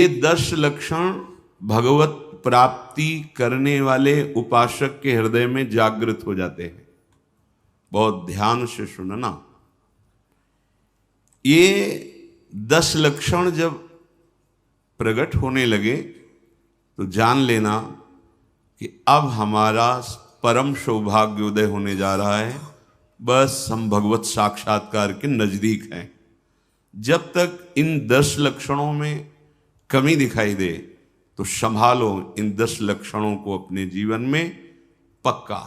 ये 10 लक्षण भगवत प्राप्ति करने वाले उपासक के हृदय में जागृत हो जाते हैं। बहुत ध्यान से सुनना। ये 10 लक्षण जब प्रकट होने लगे तो जान लेना कि अब हमारा परम सौभाग्योदय होने जा रहा है। बस हम भगवत साक्षात्कार के नजदीक हैं। जब तक इन 10 लक्षणों में कमी दिखाई दे तो संभालो इन 10 लक्षणों को अपने जीवन में पक्का।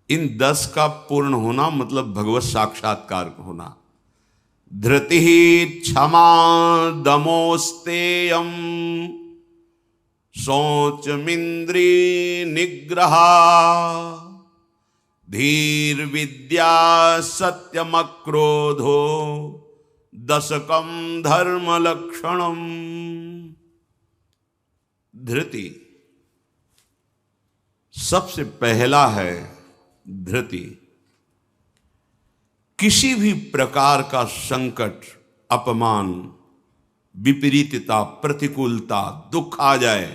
इन 10 का पूर्ण होना मतलब भगवत साक्षात्कार होना। धृति क्षमा दमोस्तेयम शौचमिंद्री निग्रह धीर विद्या सत्यमक्रोधो दशकम धर्म लक्षणम। धृति सबसे पहला है। धृति किसी भी प्रकार का संकट, अपमान, विपरीतता, प्रतिकूलता, दुख आ जाए,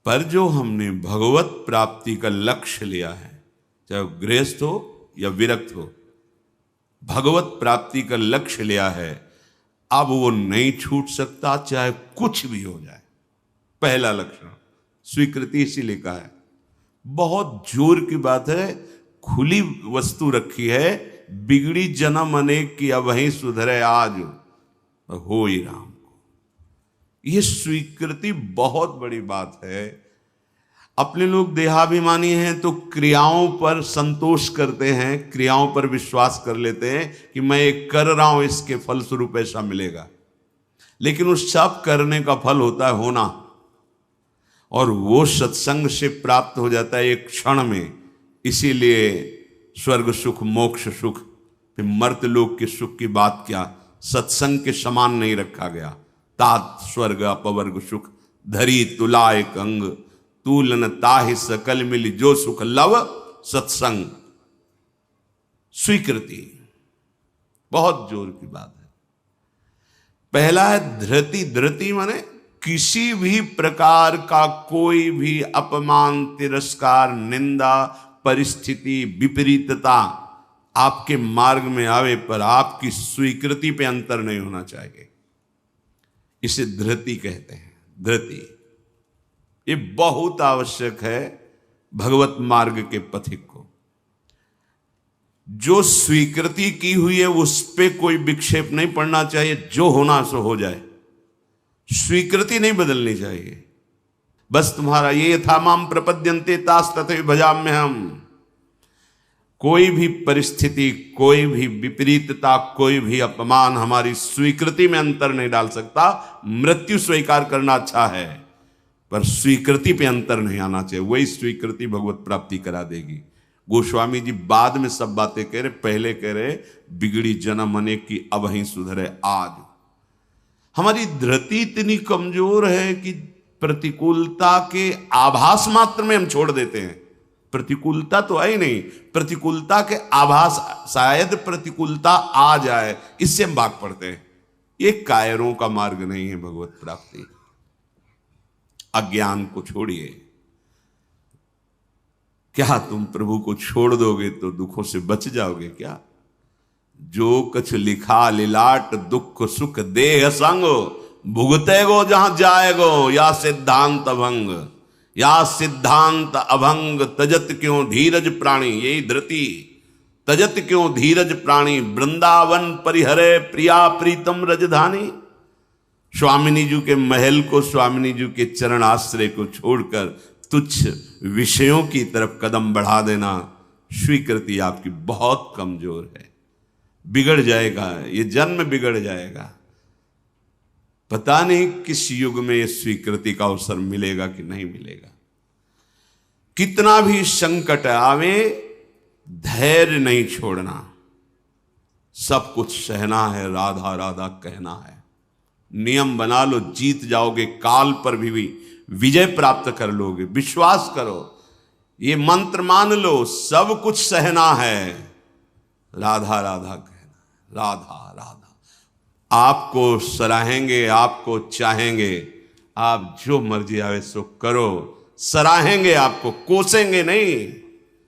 पर जो हमने भगवत प्राप्ति का लक्ष्य लिया है, चाहे गृहस्थ हो या विरक्त हो, भगवत प्राप्ति का लक्ष्य लिया है, अब वो नहीं छूट सकता, चाहे कुछ भी हो जाए। पहला लक्षण स्वीकृति इसीलिए कहा है। बहुत जोर की बात है। खुली वस्तु रखी है, बिगड़ी जन्म अनेक की अब वहीं सुधरे आज हो ही राम को। यह स्वीकृति बहुत बड़ी बात है। अपने लोग देहाभिमानी हैं तो क्रियाओं पर संतोष करते हैं, क्रियाओं पर विश्वास कर लेते हैं कि मैं एक कर रहा हूं, इसके फलस्वरूप ऐसा मिलेगा। लेकिन उस सब करने का फल होता है होना, और वो सत्संग से प्राप्त हो जाता है एक क्षण में। इसीलिए स्वर्ग सुख, मोक्ष सुख, फिर मर्त्यलोक के सुख की बात क्या, सत्संग के समान नहीं रखा गया। तात स्वर्ग अपवर्ग सुख धरी तुला एक अंग, तूलन ताहि सकल मिली जो सुख लव सत्संग। स्वीकृति बहुत जोर की बात है। पहला है धृति। धृति माने किसी भी प्रकार का कोई भी अपमान, तिरस्कार, निंदा, परिस्थिति, विपरीतता आपके मार्ग में आवे पर आपकी स्वीकृति पे अंतर नहीं होना चाहिए। इसे धृति कहते हैं। धृति ये बहुत आवश्यक है भगवत मार्ग के पथिक को। जो स्वीकृति की हुई है उस पे कोई विक्षेप नहीं पड़ना चाहिए। जो होना सो हो जाए, स्वीकृति नहीं बदलनी चाहिए। बस तुम्हारा ये था माम प्रपद्यन्ते तास तथैव भजाम्य हम। कोई भी परिस्थिति, कोई भी विपरीतता, कोई भी अपमान हमारी स्वीकृति में अंतर नहीं डाल सकता। मृत्यु स्वीकार करना अच्छा है, पर स्वीकृति पे अंतर नहीं आना चाहिए। वही स्वीकृति भगवत प्राप्ति करा देगी। गोस्वामी जी बाद में सब बातें कह रहे, पहले कह रहे बिगड़ी जन्म अनेक की अब वहीं सुधरे आज। हमारी धृति इतनी कमजोर है कि प्रतिकूलता के आभास मात्र में हम छोड़ देते हैं। प्रतिकूलता तो है ही नहीं, प्रतिकूलता के आभास, शायद प्रतिकूलता आ जाए, इससे हम भाग पड़ते हैं। ये कायरों का मार्ग नहीं है भगवत प्राप्ति। अज्ञान को छोड़िए। क्या तुम प्रभु को छोड़ दोगे तो दुखों से बच जाओगे क्या? जो कछ लिखा लिलाट दुख सुख देह संग, भुगते गो जहां जाएगो या सिद्धांत अभंग। या सिद्धांत अभंग तजत क्यों धीरज प्राणी। यही धृति। तजत क्यों धीरज प्राणी, वृंदावन परिहरे प्रिया प्रीतम रजधानी। स्वामिनी जी के महल को, स्वामिनी जी के चरण आश्रय को छोड़कर तुच्छ विषयों की तरफ कदम बढ़ा देना, स्वीकृति आपकी बहुत कमजोर है। बिगड़ जाएगा, ये जन्म बिगड़ जाएगा। पता नहीं किस युग में ये स्वीकृति का अवसर मिलेगा कि नहीं मिलेगा। कितना भी संकट आवे, धैर्य नहीं छोड़ना। सब कुछ सहना है, राधा राधा कहना है। नियम बना लो, जीत जाओगे। काल पर भी विजय प्राप्त कर लोगे। विश्वास करो, ये मंत्र मान लो, सब कुछ सहना है, राधा राधा कहना, राधा राधा। आपको सराहेंगे, आपको चाहेंगे, आप जो मर्जी आवे सो करो। सराहेंगे आपको, कोसेंगे नहीं,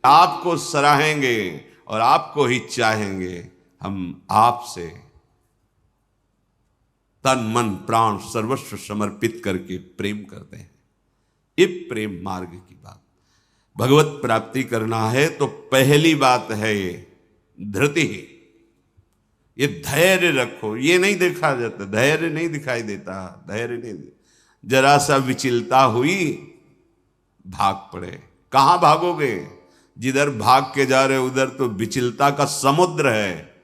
आपको सराहेंगे और आपको ही चाहेंगे। हम आपसे तन मन प्राण सर्वस्व समर्पित करके प्रेम करते हैं। ये प्रेम मार्ग की बात। भगवत प्राप्ति करना है तो पहली बात है ये धृति। ये धैर्य रखो। ये नहीं देखा जाता, धैर्य नहीं दिखाई देता, धैर्य नहीं। जरा सा विचलता हुई, भाग पड़े। कहां भागोगे? जिधर भाग के जा रहे उधर तो विचलता का समुद्र है।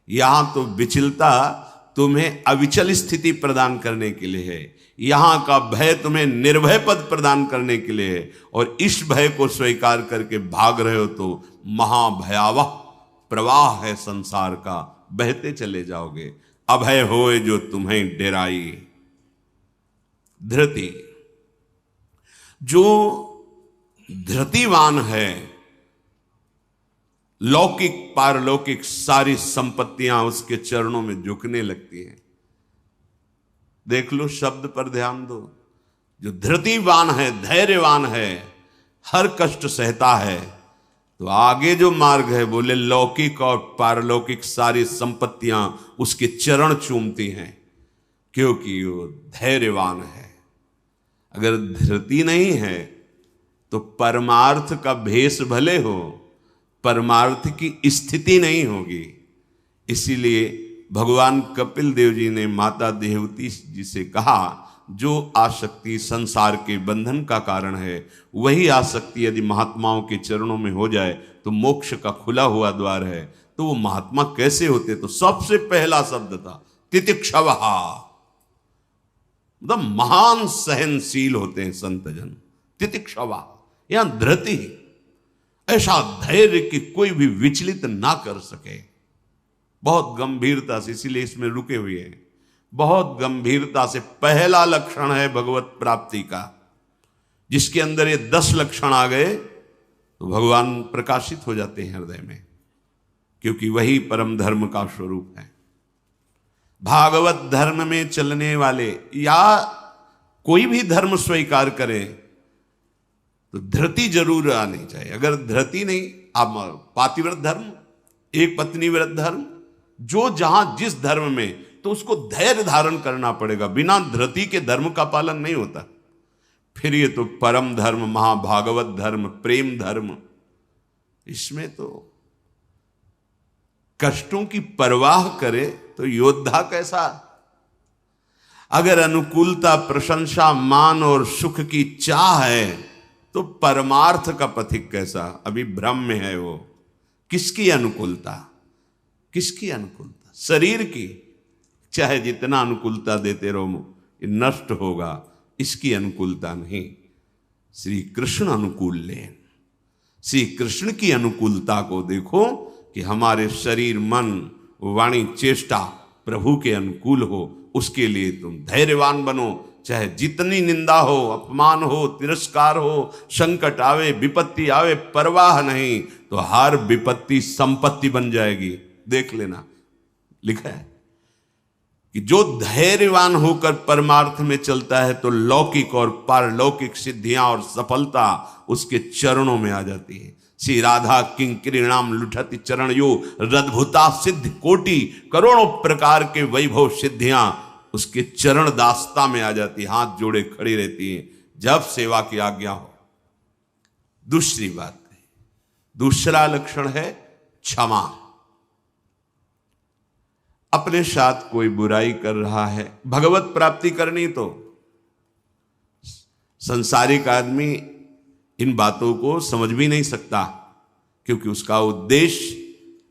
यहां तो विचलता तुम्हें अविचल स्थिति प्रदान करने के लिए है। यहां का भय तुम्हें निर्भय पद प्रदान करने के लिए है। और इस भय को स्वीकार करके भाग रहे हो तो महाभयावह प्रवाह है संसार का, बहते चले जाओगे। अभय होए जो तुम्हें डेराई। धृति, जो धृतिवान है, लौकिक पारलौकिक सारी संपत्तियां उसके चरणों में झुकने लगती हैं। देख लो, शब्द पर ध्यान दो। जो धृतिवान है, धैर्यवान है, हर कष्ट सहता है, तो आगे जो मार्ग है बोले लौकिक और पारलौकिक सारी संपत्तियां उसके चरण चूमती हैं, क्योंकि वो धैर्यवान है। अगर धृति नहीं है तो परमार्थ का भेष भले हो, परमार्थ की स्थिति नहीं होगी। इसीलिए भगवान कपिल देव जी ने माता देवहूति जी से कहा, जो आसक्ति संसार के बंधन का कारण है, वही आसक्ति यदि महात्माओं के चरणों में हो जाए तो मोक्ष का खुला हुआ द्वार है। तो वो महात्मा कैसे होते? तो सबसे पहला शब्द था तितिक्षवः, मतलब महान सहनशील होते हैं संत जन। तितिक्षवः, यहां धृति, ऐसा धैर्य कि कोई भी विचलित ना कर सके। बहुत गंभीरता से, इसीलिए इसमें रुके हुए हैं। बहुत गंभीरता से पहला लक्षण है भगवत प्राप्ति का। जिसके अंदर ये 10 लक्षण आ गए तो भगवान प्रकाशित हो जाते हैं हृदय में, क्योंकि वही परम धर्म का स्वरूप है। भागवत धर्म में चलने वाले या कोई भी धर्म स्वीकार करें तो धृति जरूर आनी चाहिए। अगर धृति नहीं, आप पातिव्रत धर्म, एक पत्नी व्रत धर्म, जो जहां जिस धर्म में, तो उसको धैर्य धारण करना पड़ेगा। बिना धृति के धर्म का पालन नहीं होता। फिर ये तो परम धर्म, महाभागवत धर्म, प्रेम धर्म, इसमें तो कष्टों की परवाह करे तो योद्धा कैसा। अगर अनुकूलता, प्रशंसा, मान और सुख की चाह है तो परमार्थ का पथिक कैसा। अभी भ्रम में है वो। किसकी अनुकूलता? किसकी अनुकूलता? शरीर की। चाहे जितना अनुकूलता देते रहो, ये नष्ट होगा। इसकी अनुकूलता नहीं। श्री कृष्ण अनुकूल लें। श्री कृष्ण की अनुकूलता को देखो कि हमारे शरीर, मन, वाणी, चेष्टा प्रभु के अनुकूल हो। उसके लिए तुम धैर्यवान बनो। चाहे जितनी निंदा हो, अपमान हो, तिरस्कार हो, संकट आवे, विपत्ति आवे, परवाह नहीं। तो हर विपत्ति संपत्ति बन जाएगी। देख लेना, लिखा है कि जो धैर्यवान होकर परमार्थ में चलता है तो लौकिक और पारलौकिक सिद्धियां और सफलता उसके चरणों में आ जाती है। श्री राधा किंकरीणाम लुठति चरण यो रद्भुता सिद्ध कोटि, करोड़ों प्रकार के वैभव सिद्धियां उसके चरण दास्ता में आ जाती, हाथ जोड़े खड़ी रहती हैं जब सेवा की आज्ञा हो। दूसरी बात है, दूसरा लक्षण है क्षमा। अपने साथ कोई बुराई कर रहा है, भगवत प्राप्ति करनी तो संसारिक आदमी इन बातों को समझ भी नहीं सकता, क्योंकि उसका उद्देश्य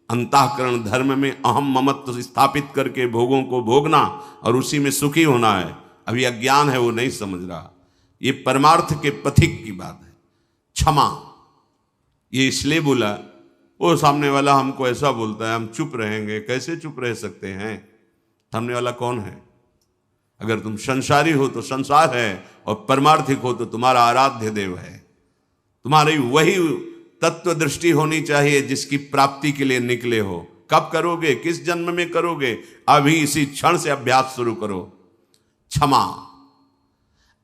अंतःकरण धर्म में अहम ममत्व स्थापित करके भोगों को भोगना और उसी में सुखी होना है। अभी अज्ञान है, वो नहीं समझ रहा। ये परमार्थ के पथिक की बात है। क्षमा, ये इसलिए बोला, वो सामने वाला हमको ऐसा बोलता है, हम चुप रहेंगे। कैसे चुप रह सकते हैं? सामने वाला कौन है? अगर तुम संसारी हो तो संसार है, और परमार्थिक हो तो तुम्हारा आराध्य देव है। तुम्हारी वही तत्व दृष्टि होनी चाहिए जिसकी प्राप्ति के लिए निकले हो। कब करोगे, किस जन्म में करोगे? अभी इसी क्षण से अभ्यास शुरू करो। क्षमा,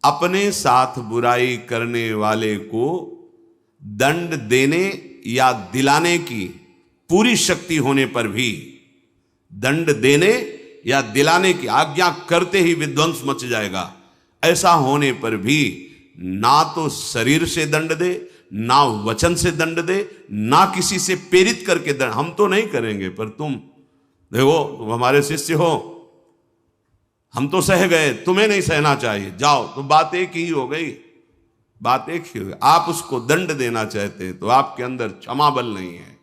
अपने साथ बुराई करने वाले को दंड देने या दिलाने की पूरी शक्ति होने पर भी, दंड देने या दिलाने की आज्ञा करते ही विध्वंस मच जाएगा, ऐसा होने पर भी ना तो शरीर से दंड दे, ना वचन से दंड दे, ना किसी से प्रेरित करके दंड। हम तो नहीं करेंगे, पर तुम देखो, तुम हमारे शिष्य हो, हम तो सह गए, तुम्हें नहीं सहना चाहिए, जाओ। तो बात एक ही हो गई, बात एक ही हो गई। आप उसको दंड देना चाहते हैं तो आपके अंदर क्षमा बल नहीं है।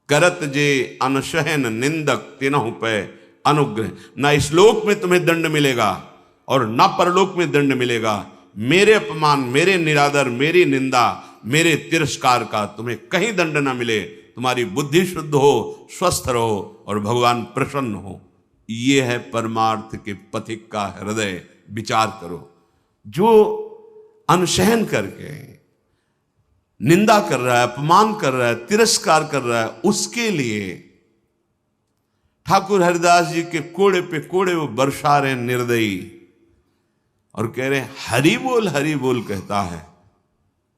करत जे अनशहन निंदक तिनहु पे अनुग्रह। ना इस लोक में तुम्हें दंड मिलेगा और ना परलोक में दंड मिलेगा। मेरे अपमान, मेरे निरादर, मेरी निंदा, मेरे तिरस्कार का तुम्हें कहीं दंड ना मिले। तुम्हारी बुद्धि शुद्ध हो, स्वस्थ रहो और भगवान प्रसन्न हो। ये है परमार्थ के पथिक का हृदय। विचार करो, जो अनशहन करके निंदा कर रहा है, अपमान कर रहा है, तिरस्कार कर रहा है, उसके लिए ठाकुर हरिदास जी के कोड़े पे कोड़े वो बरसा रहे निर्दयी और कह रहे हरि बोल कहता है।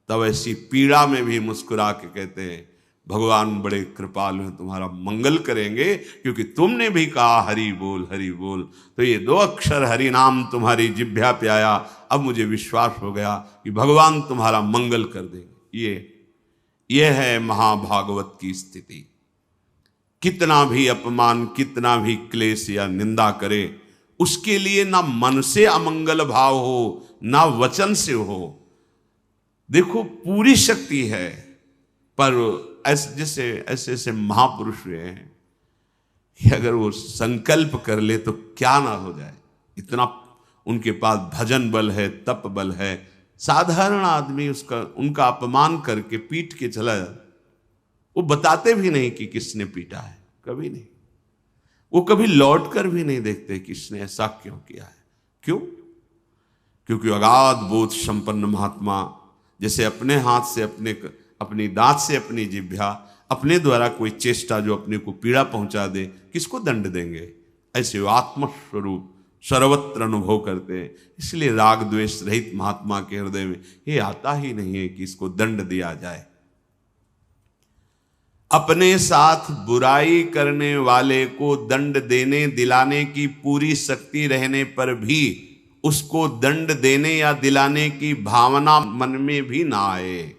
तब ऐसी पीड़ा में भी मुस्कुरा के कहते हैं भगवान बड़े कृपालु हैं, तुम्हारा मंगल करेंगे, क्योंकि तुमने भी कहा हरि बोल हरि बोल। तो ये 2 अक्षर हरि नाम तुम्हारी जिह्वा पे आया, अब मुझे विश्वास हो गया कि भगवान तुम्हारा मंगल कर देंगे। ये है महाभागवत की स्थिति। कितना भी अपमान, कितना भी क्लेश या निंदा करे, उसके लिए ना मन से अमंगल भाव हो, ना वचन से हो। देखो, पूरी शक्ति है, पर ऐसे ऐसे महापुरुष हुए हैं कि अगर वो संकल्प कर ले तो क्या ना हो जाए। इतना उनके पास भजन बल है, तप बल है। साधारण आदमी उनका अपमान करके पीट के चला जाता, वो बताते भी नहीं कि किसने पीटा है, कभी नहीं। वो कभी लौट कर भी नहीं देखते किसने ऐसा क्यों किया है। क्यों? क्योंकि अगाध बोध संपन्न महात्मा जैसे अपने हाथ से, अपनी दांत से अपनी जिह्वा, अपने द्वारा कोई चेष्टा जो अपने को पीड़ा पहुंचा दे, किसको दंड देंगे? ऐसे वो आत्मस्वरूप सर्वत्र अनुभव करते हैं। इसलिए राग द्वेष रहित महात्मा के हृदय में ये आता ही नहीं है कि इसको दंड दिया जाए। अपने साथ बुराई करने वाले को दंड देने दिलाने की पूरी शक्ति रहने पर भी उसको दंड देने या दिलाने की भावना मन में भी ना आए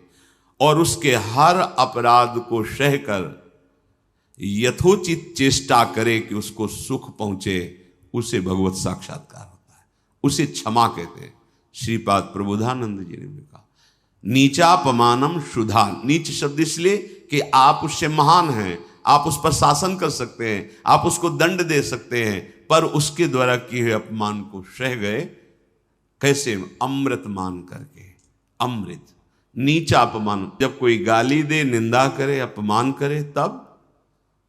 और उसके हर अपराध को सहकर यथोचित चेष्टा करे कि उसको सुख पहुंचे, उसे भगवत साक्षात्कार होता है, उसे क्षमा कहते हैं। श्रीपाद प्रबोधानंद जी ने भी कहा, नीचापमानम शुद्धा। नीच शब्द इसलिए कि आप उससे महान हैं, आप उस पर शासन कर सकते हैं, आप उसको दंड दे सकते हैं, पर उसके द्वारा किए हुए अपमान को सह गए। कैसे? अमृत मान करके। अमृत, नीचा अपमान। जब कोई गाली दे, निंदा करे, अपमान करे,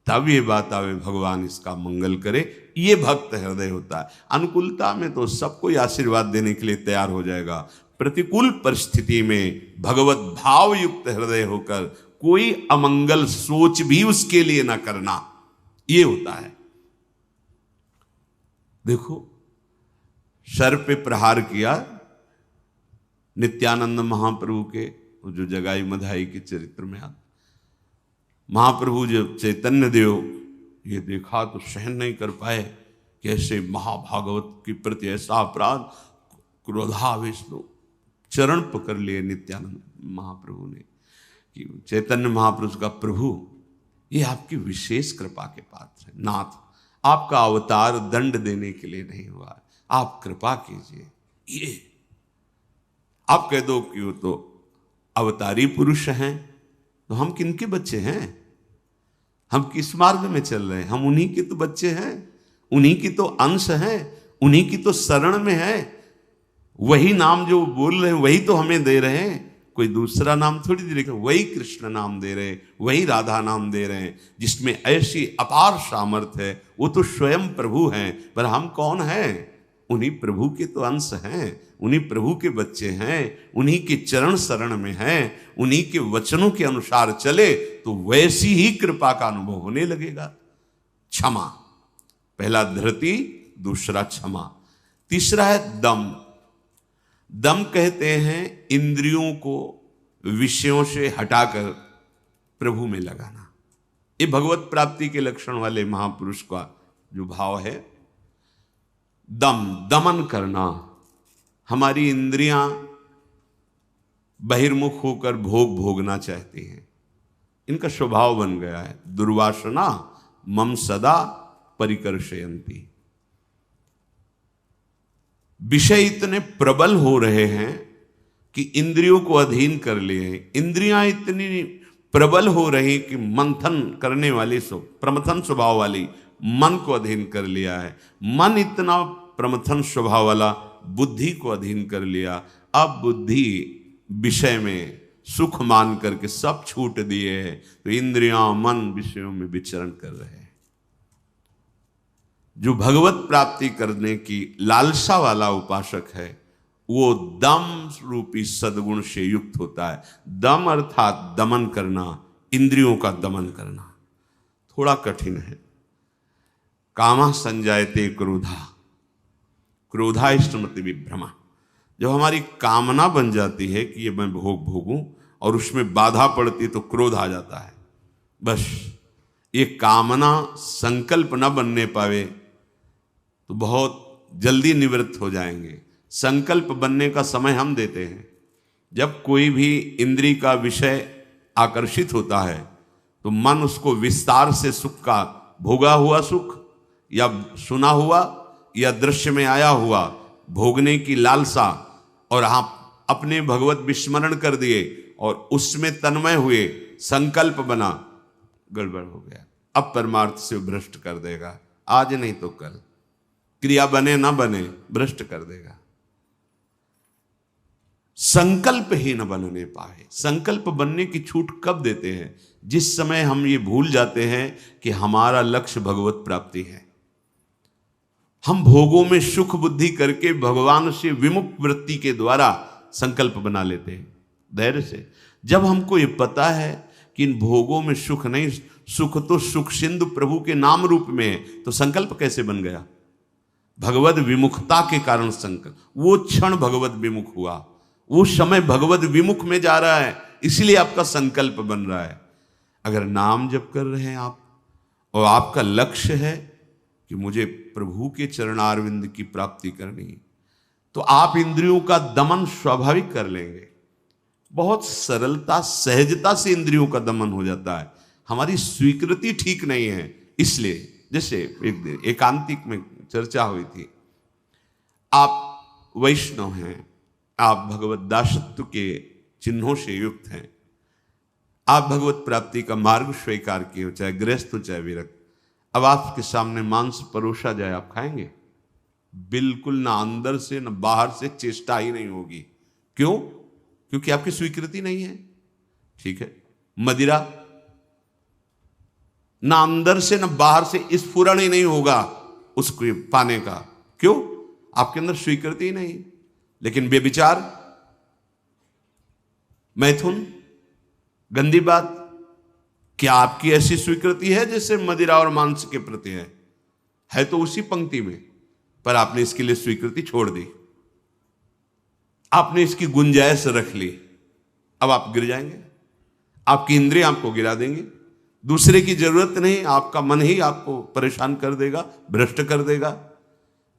तब ये बात आवे भगवान इसका मंगल करे। ये भक्त हृदय होता है। अनुकूलता में तो सबको आशीर्वाद देने के लिए तैयार हो जाएगा। प्रतिकूल परिस्थिति में भगवत भाव युक्त हृदय होकर कोई अमंगल सोच भी उसके लिए ना करना, ये होता है। देखो, सर पे प्रहार किया नित्यानंद महाप्रभु के, जो जगाई मधाई के चरित्र में आता। महाप्रभु जब चैतन्य देव ये देखा तो सहन नहीं कर पाए कि ऐसे महाभागवत के प्रति ऐसा अपराध। क्रोधावेश लोग चरण पकड़ लिए नित्यानंद महाप्रभु ने कि चैतन्य महाप्रभु का, प्रभु ये आपकी विशेष कृपा के पात्र है। नाथ, आपका अवतार दंड देने के लिए नहीं हुआ, आप कृपा कीजिए। ये आप कह दो कि वो तो अवतारी पुरुष हैं, तो हम किनके बच्चे हैं? हम किस मार्ग में चल रहे हैं? हम उन्हीं के तो बच्चे हैं, उन्हीं की तो अंश हैं, उन्हीं की तो शरण में है। वही नाम जो बोल रहे हैं वही तो हमें दे रहे हैं, कोई दूसरा नाम थोड़ी दे रहे। वही कृष्ण नाम दे रहे हैं, वही राधा नाम दे रहे हैं, जिसमें ऐसी अपार सामर्थ्य है। वो तो स्वयं प्रभु हैं, पर हम कौन हैं? उन्हीं प्रभु के तो अंश हैं, उन्हीं प्रभु के बच्चे हैं, उन्हीं के चरण शरण में हैं, उन्हीं के वचनों के अनुसार चले तो वैसी ही कृपा का अनुभव होने लगेगा। क्षमा। पहला धृति, दूसरा क्षमा। तीसरा है दम। दम कहते हैं इंद्रियों को विषयों से हटाकर प्रभु में लगाना। ये भगवत प्राप्ति के लक्षण वाले महापुरुष का जो भाव है। दम, दमन करना। हमारी इंद्रियां बहिर्मुख होकर भोग भोगना चाहती हैं, इनका स्वभाव बन गया है। दुर्वासना मम सदा परिकर्षयन्ति। विषय इतने प्रबल हो रहे हैं कि इंद्रियों को अधीन कर लिए हैं। इंद्रियां इतनी प्रबल हो रही कि मंथन करने वाली प्रमथन स्वभाव वाली मन को अधीन कर लिया है। मन इतना प्रमथन स्वभाव वाला बुद्धि को अधीन कर लिया। अब बुद्धि विषय में सुख मान करके सब छूट दिए हैं, तो इंद्रियां मन विषयों में विचरण कर रहे हैं। जो भगवत प्राप्ति करने की लालसा वाला उपासक है वो दम रूपी सद्गुण से युक्त होता है। दम अर्थात दमन करना, इंद्रियों का दमन करना। थोड़ा कठिन है। कामा संजायते क्रोधा, क्रोधा स्मृति विभ्रमा। जब हमारी कामना बन जाती है कि ये मैं भोग भोगूं और उसमें बाधा पड़ती तो क्रोध आ जाता है। बस ये कामना संकल्प न बनने पावे तो बहुत जल्दी निवृत्त हो जाएंगे। संकल्प बनने का समय हम देते हैं। जब कोई भी इंद्री का विषय आकर्षित होता है तो मन उसको विस्तार से सुख का, भोगा हुआ सुख या सुना हुआ या दृश्य में आया हुआ भोगने की लालसा, और आप अपने भगवत विस्मरण कर दिए और उसमें तन्मय हुए, संकल्प बना, गड़बड़ हो गया। अब परमार्थ से भ्रष्ट कर देगा। आज नहीं तो कल, क्रिया बने ना बने, भ्रष्ट कर देगा। संकल्प ही न बनने पाए। संकल्प बनने की छूट कब देते हैं? जिस समय हम ये भूल जाते हैं कि हमारा लक्ष्य भगवत प्राप्ति है। हम भोगों में सुख बुद्धि करके भगवान से विमुख वृत्ति के द्वारा संकल्प बना लेते हैं धैर्य से। जब हमको ये पता है कि इन भोगों में सुख नहीं, सुख तो सुख सिंधु प्रभु के नाम रूप में है, तो संकल्प कैसे बन गया? भगवत विमुखता के कारण संकल्प। वो क्षण भगवत विमुख हुआ, वो समय भगवत विमुख में जा रहा है, इसलिए आपका संकल्प बन रहा है। अगर नाम जप कर रहे हैं आप और आपका लक्ष्य है कि मुझे प्रभु के चरणारविंद की प्राप्ति करनी, तो आप इंद्रियों का दमन स्वाभाविक कर लेंगे। बहुत सरलता सहजता से इंद्रियों का दमन हो जाता है। हमारी स्वीकृति ठीक नहीं है, इसलिए जैसे एक दिन एकांतिक में चर्चा हुई थी, आप वैष्णव हैं, आप भगवत दासत्व के चिन्हों से युक्त हैं, आप भगवत प्राप्ति का मार्ग स्वीकार किए हो, चाहे गृहस्थ हो चाहे विरक्त। अब आपके सामने मांस परोसा जाए, आप खाएंगे? बिल्कुल ना, अंदर से ना बाहर से चेष्टा ही नहीं होगी। क्यों? क्योंकि आपकी स्वीकृति नहीं है। ठीक है, मदिरा ना अंदर से ना बाहर से स्फुरण ही नहीं होगा उसको पाने का। क्यों? आपके अंदर स्वीकृति ही नहीं। लेकिन बेविचार, मैथुन, गंदी बात, क्या आपकी ऐसी स्वीकृति है जैसे मदिरा और मांस के प्रति है तो उसी पंक्ति में, पर आपने इसके लिए स्वीकृति छोड़ दी, आपने इसकी गुंजाइश रख ली। अब आप गिर जाएंगे, आपकी इंद्रियां आपको गिरा देंगे। दूसरे की जरूरत नहीं, आपका मन ही आपको परेशान कर देगा, भ्रष्ट कर देगा।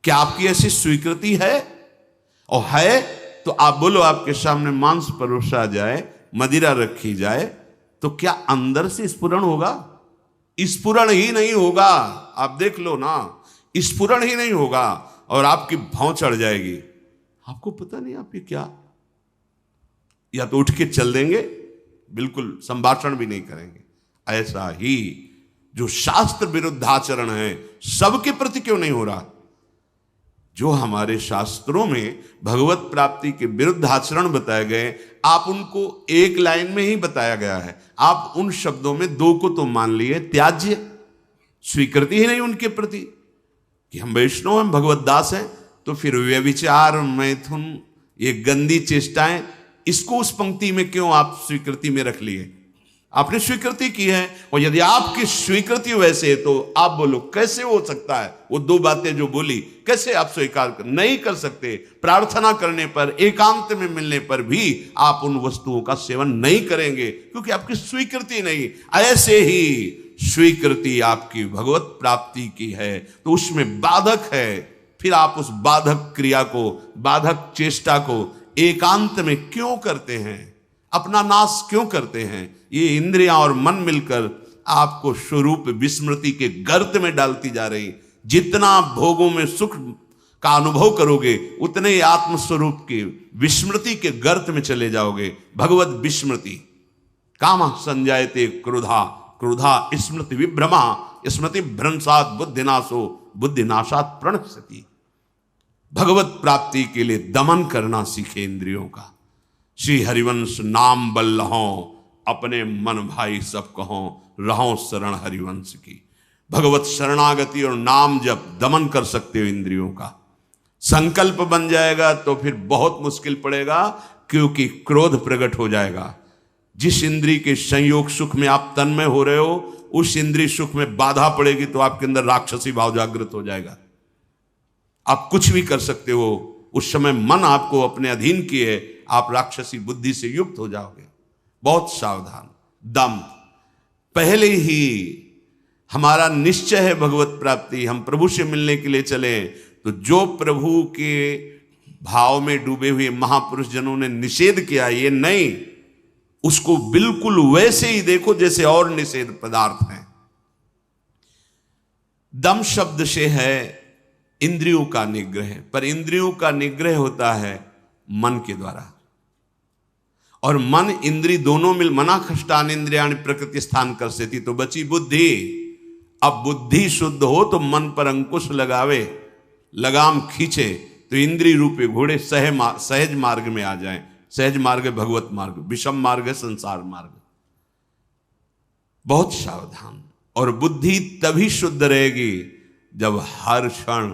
क्या आपकी ऐसी स्वीकृति है? और है तो आप बोलो, आपके सामने मांस परोसा जाए, मदिरा रखी जाए, तो क्या अंदर से स्फुरण होगा? स्फुरण ही नहीं होगा। आप देख लो ना, स्फुरण ही नहीं होगा और आपकी भौं चढ़ जाएगी। आपको पता नहीं आप ये क्या, या तो उठ के चल देंगे, बिल्कुल संभाषण भी नहीं करेंगे। ऐसा ही जो शास्त्र विरुद्ध आचरण है, सबके प्रति क्यों नहीं हो रहा? जो हमारे शास्त्रों में भगवत प्राप्ति के विरुद्ध आचरण बताए गए, आप उनको एक लाइन में ही बताया गया है। आप उन शब्दों में दो को तो मान लिए, त्याज्य, स्वीकृति ही नहीं उनके प्रति कि हम वैष्णव हैं, भगवत दास हैं। तो फिर व्यभिचार, मैथुन, ये गंदी चेष्टाएं, इसको उस पंक्ति में क्यों आप स्वीकृति में रख लिए? आपने स्वीकृति की है, और यदि आपकी स्वीकृति वैसे है तो आप बोलो कैसे हो सकता है वो दो बातें जो बोली, कैसे आप स्वीकार नहीं कर सकते। प्रार्थना करने पर, एकांत में मिलने पर भी आप उन वस्तुओं का सेवन नहीं करेंगे क्योंकि आपकी स्वीकृति नहीं। ऐसे ही स्वीकृति आपकी भगवत प्राप्ति की है तो उसमें बाधक है, फिर आप उस बाधक क्रिया को, बाधक चेष्टा को एकांत में क्यों करते हैं, अपना नाश क्यों करते हैं। ये इंद्रियां और मन मिलकर आपको स्वरूप विस्मृति के गर्त में डालती जा रही। जितना भोगों में सुख का अनुभव करोगे उतने ही आत्मस्वरूप की विस्मृति के गर्त में चले जाओगे। भगवत विस्मृति, कामः संजायते क्रोधा, क्रोधा स्मृति विभ्रमा, स्मृति भ्रंशात् बुद्धिनाशो, बुद्धिनाशात् प्रणश्यति। भगवत प्राप्ति के लिए दमन करना सीखे इंद्रियों का। श्री हरिवंश नाम बल लहों, अपने मन भाई सब कहों, रहों शरण हरिवंश की। भगवत शरणागति और नाम जब दमन कर सकते हो इंद्रियों का, संकल्प बन जाएगा तो फिर बहुत मुश्किल पड़ेगा क्योंकि क्रोध प्रकट हो जाएगा। जिस इंद्री के संयोग सुख में आप तन्मय हो रहे हो, उस इंद्रिय सुख में बाधा पड़ेगी तो आपके अंदर राक्षसी भाव जागृत हो जाएगा। आप कुछ भी कर सकते हो, उस समय मन आपको अपने अधीन किए, आप राक्षसी बुद्धि से युक्त हो जाओगे। बहुत सावधान। दम, पहले ही हमारा निश्चय है भगवत प्राप्ति, हम प्रभु से मिलने के लिए चले, तो जो प्रभु के भाव में डूबे हुए महापुरुष जनों ने निषेध किया, ये नहीं, उसको बिल्कुल वैसे ही देखो जैसे और निषेध पदार्थ हैं। दम शब्द से है इंद्रियों का निग्रह, पर इंद्रियों का निग्रह होता है मन के द्वारा, और मन इंद्री दोनों मिल मना खष्टान इंद्रियाणि प्रकृति स्थान कर सेती, तो बची बुद्धि। अब बुद्धि शुद्ध हो तो मन पर अंकुश लगावे, लगाम खींचे तो इंद्री रूपे घोड़े सहज मार्ग में आ जाएं। सहज मार्ग है भगवत मार्ग, विषम मार्ग है संसार मार्ग। बहुत सावधान। और बुद्धि तभी शुद्ध रहेगी जब हर क्षण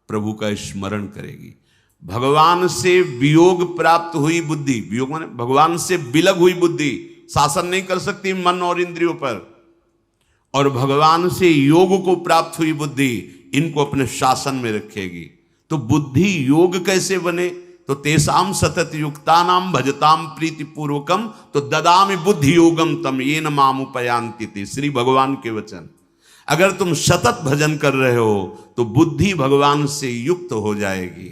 प्रभु का स्मरण करेगी। भगवान से वियोग प्राप्त हुई बुद्धि, वियोग माने भगवान से विलग हुई बुद्धि शासन नहीं कर सकती मन और इंद्रियों पर, और भगवान से योग को प्राप्त हुई बुद्धि इनको अपने शासन में रखेगी। तो बुद्धि योग कैसे बने, तो तेसाम सतत युक्तानाम भजताम प्रीति पूर्वकम तो ददामि बुद्धि योगम तम येन माम उपयांति ते। श्री भगवान के वचन। अगर तुम सतत भजन कर रहे हो तो बुद्धि भगवान से युक्त हो जाएगी,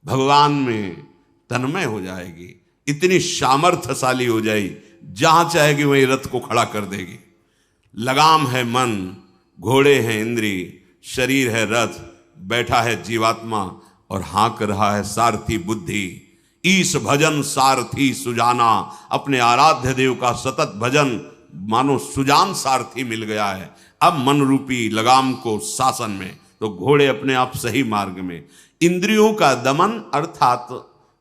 भगवान में तन्मय हो जाएगी, इतनी सामर्थ्यशाली हो जाएगी, जहां चाहेगी वहीं रथ को खड़ा कर देगी। लगाम है मन, घोड़े हैं इंद्री, शरीर है रथ, बैठा है जीवात्मा और हाँक रहा है सारथी बुद्धि। ईश भजन सारथी सुजाना, अपने आराध्य देव का सतत भजन मानो सुजान सारथी मिल गया है। अब मन रूपी लगाम को शासन में, तो घोड़े अपने आप सही मार्ग में। इंद्रियों का दमन अर्थात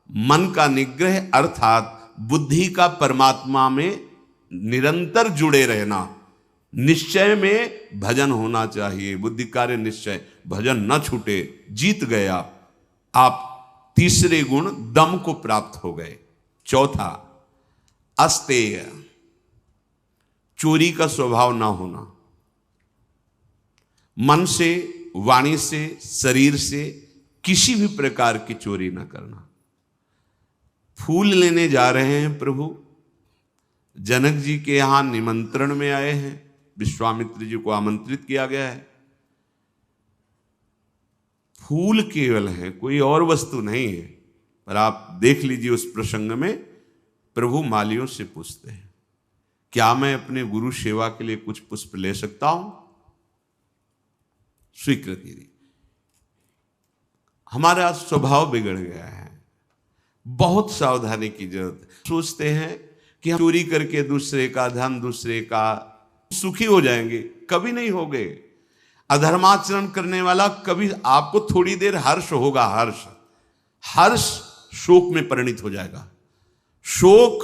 मन का निग्रह, अर्थात बुद्धि का परमात्मा में निरंतर जुड़े रहना। निश्चय में भजन होना चाहिए, बुद्धि कार्य निश्चय, भजन न छूटे। जीत गए आप तीसरे गुण दम को प्राप्त हो गए। चौथा अस्तेय, चोरी का स्वभाव ना होना। मन से, वाणी से, शरीर से किसी भी प्रकार की चोरी ना करना। फूल लेने जा रहे हैं प्रभु, जनक जी के यहां निमंत्रण में आए हैं, विश्वामित्र जी को आमंत्रित किया गया है। फूल केवल है, कोई और वस्तु नहीं है। पर आप देख लीजिए उस प्रसंग में प्रभु मालियों से पूछते हैं, क्या मैं अपने गुरु सेवा के लिए कुछ पुष्प ले सकता हूं? स्वीकृति दी। हमारा स्वभाव बिगड़ गया है, बहुत सावधानी की जरूरत है। सोचते हैं कि हम चोरी करके दूसरे का धन, दूसरे का सुखी हो जाएंगे, कभी नहीं होगे। अधर्माचरण करने वाला कभी, आपको थोड़ी देर हर्ष होगा, हर्ष शोक में परिणित हो जाएगा, शोक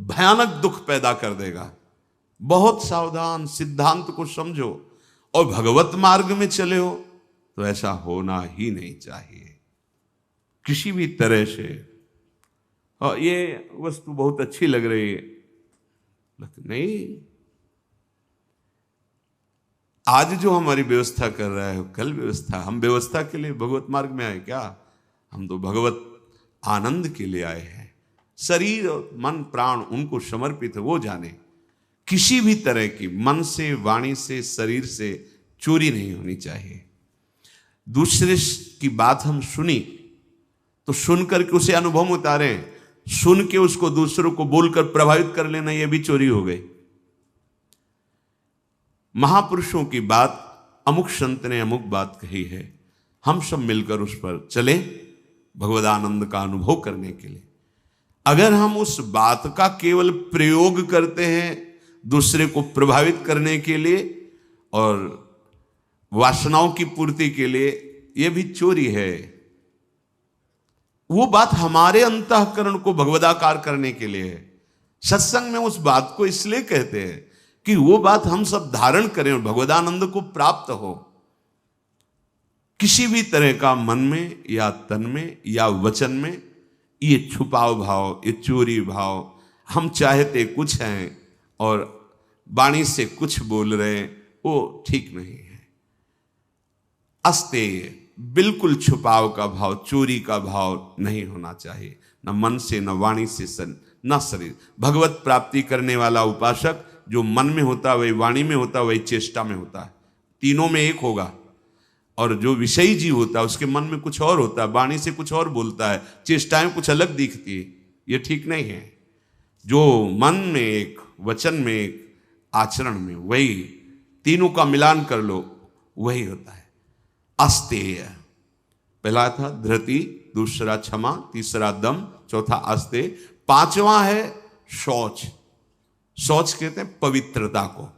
भयानक दुख पैदा कर देगा। बहुत सावधान, सिद्धांत को समझो और भगवत मार्ग में चले हो तो ऐसा होना ही नहीं चाहिए किसी भी तरह से। और ये वस्तु बहुत अच्छी लग रही है, नहीं, आज जो हमारी व्यवस्था कर रहा है कल व्यवस्था, हम व्यवस्था के लिए भगवत मार्ग में आए क्या? हम तो भगवत आनंद के लिए आए हैं। शरीर और मन प्राण उनको समर्पित है, वो जाने। किसी भी तरह की मन से, वाणी से, शरीर से चोरी नहीं होनी चाहिए। दूसरे की बात हम सुनी तो सुन करके उसे अनुभव में उतारें, सुन के उसको दूसरों को बोलकर प्रभावित कर लेना, यह भी चोरी हो गई। महापुरुषों की बात, अमुक संत ने अमुक बात कही है, हम सब मिलकर उस पर चले भगवदानंद का अनुभव करने के लिए। अगर हम उस बात का केवल प्रयोग करते हैं दूसरे को प्रभावित करने के लिए और वासनाओं की पूर्ति के लिए, यह भी चोरी है। वो बात हमारे अंतःकरण को भगवदाकार करने के लिए है। सत्संग में उस बात को इसलिए कहते हैं कि वो बात हम सब धारण करें और भगवदानंद को प्राप्त हो। किसी भी तरह का मन में या तन में या वचन में ये छुपाव भाव, ये चोरी भाव, हम चाहते कुछ हैं और वाणी से कुछ बोल रहे हैं, वो ठीक नहीं है। अस्तेय, बिल्कुल छुपाव का भाव, चोरी का भाव नहीं होना चाहिए, न मन से, न वाणी से, न शरीर। भगवत प्राप्ति करने वाला उपासक जो मन में होता है वही वाणी में होता है, वही चेष्टा में होता है, तीनों में एक होगा। और जो विषयी जीव होता है उसके मन में कुछ और होता है, वाणी से कुछ और बोलता है, चेष्टाएं कुछ अलग दिखती है, ये ठीक नहीं है। जो मन में एक, वचन में एक, आचरण में, वही तीनों का मिलान कर लो, वही होता है अस्तेय। पहला था धृति, दूसरा क्षमा, तीसरा दम, चौथा अस्तेय, पांचवा है शौच। शौच कहते हैं पवित्रता को।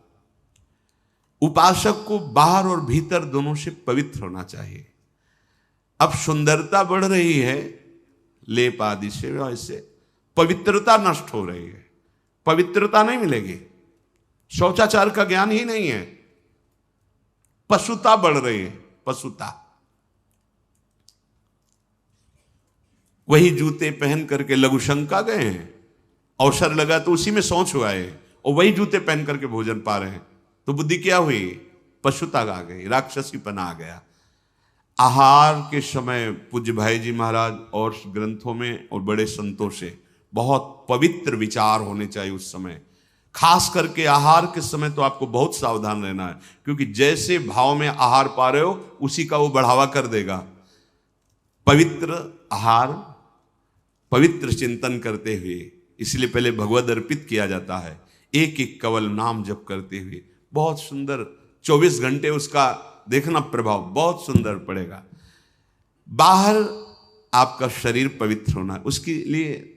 उपासक को बाहर और भीतर दोनों से पवित्र होना चाहिए। अब सुंदरता बढ़ रही है लेप आदि से, वैसे पवित्रता नष्ट हो रही है, पवित्रता नहीं मिलेगी। शौचाचार का ज्ञान ही नहीं है, पशुता बढ़ रही है, पशुता। वही जूते पहन करके लघुशंका गए हैं, अवसर लगा तो उसी में शौच हुआ है, और वही जूते पहन करके भोजन पा रहे हैं, तो बुद्धि क्या हुई? पशुता आ गई, राक्षसीपना आ गया। आहार के समय पूज्य भाई जी महाराज और ग्रंथों में और बड़े संतों से बहुत पवित्र विचार होने चाहिए उस समय। खास करके आहार के समय तो आपको बहुत सावधान रहना है, क्योंकि जैसे भाव में आहार पा रहे हो उसी का वो बढ़ावा कर देगा। पवित्र आहार, पवित्र चिंतन करते हुए, इसलिए पहले भगवद अर्पित किया जाता है, एक एक कवल नाम जप करते हुए। बहुत सुंदर 24 घंटे उसका देखना प्रभाव बहुत सुंदर पड़ेगा। बाहर आपका शरीर पवित्र होना है, उसके लिए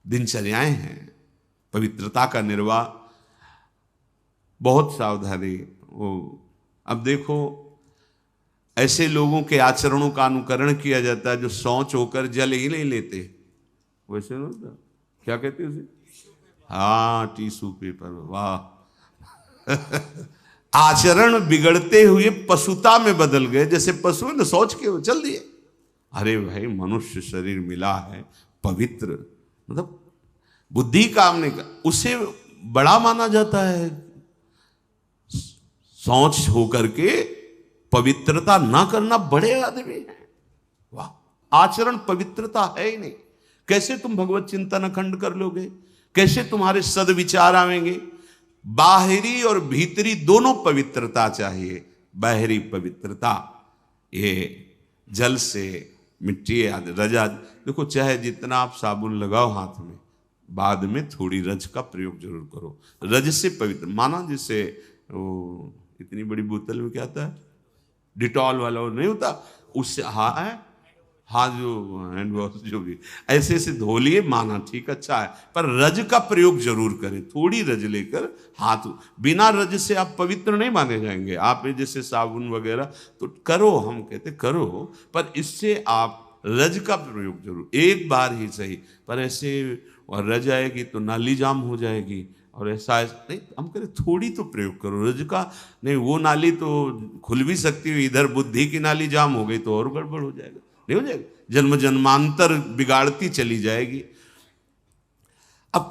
दिनचर्याएं हैं, पवित्रता का निर्वाह, बहुत सावधानी। वो अब देखो ऐसे लोगों के आचरणों का अनुकरण किया जाता है जो शौच होकर जल ही नहीं लेते। वैसे ना क्या कहते उसे, हाँ टिश्यू पेपर, वाह। आचरण बिगड़ते हुए पशुता में बदल गए। जैसे पशु ने सोच के चल दिए। अरे भाई, मनुष्य शरीर मिला है पवित्र, मतलब बुद्धि काम नहीं कर, उसे बड़ा माना जाता है। सोच होकर के पवित्रता ना करना बड़े आदमी है, वाह। आचरण पवित्रता है ही नहीं, कैसे तुम भगवत चिंतन अखंड कर लोगे? कैसे तुम्हारे सदविचार आवेंगे? बाहरी और भीतरी दोनों पवित्रता चाहिए। बाहरी पवित्रता ये जल से, मिट्टी आदि, रजा। देखो चाहे जितना आप साबुन लगाओ हाथ में, बाद में थोड़ी रज का प्रयोग जरूर करो। रज से पवित्र माना, जिससे वो इतनी बड़ी बोतल में क्या आता है, डिटॉल वाला वो नहीं होता, उससे हाँ जो हैंड वॉश जो भी ऐसे ऐसे धो लिए, माना ठीक अच्छा है, पर रज का प्रयोग जरूर करें। थोड़ी रज लेकर हाथ, बिना रज से आप पवित्र नहीं माने जाएंगे। आप जैसे साबुन वगैरह तो करो, हम कहते करो, पर इससे आप रज का प्रयोग जरूर, एक बार ही सही, पर ऐसे और रज आएगी तो नाली जाम हो जाएगी, और ऐसा नहीं, हम करें थोड़ी तो प्रयोग करो रज का। नहीं, वो नाली तो खुल भी सकती है, इधर बुद्धि की नाली जाम हो गई तो और गड़बड़ हो जाएगा, नहीं हो जाएगा, जन्म जन्मांतर बिगाड़ती चली जाएगी। अब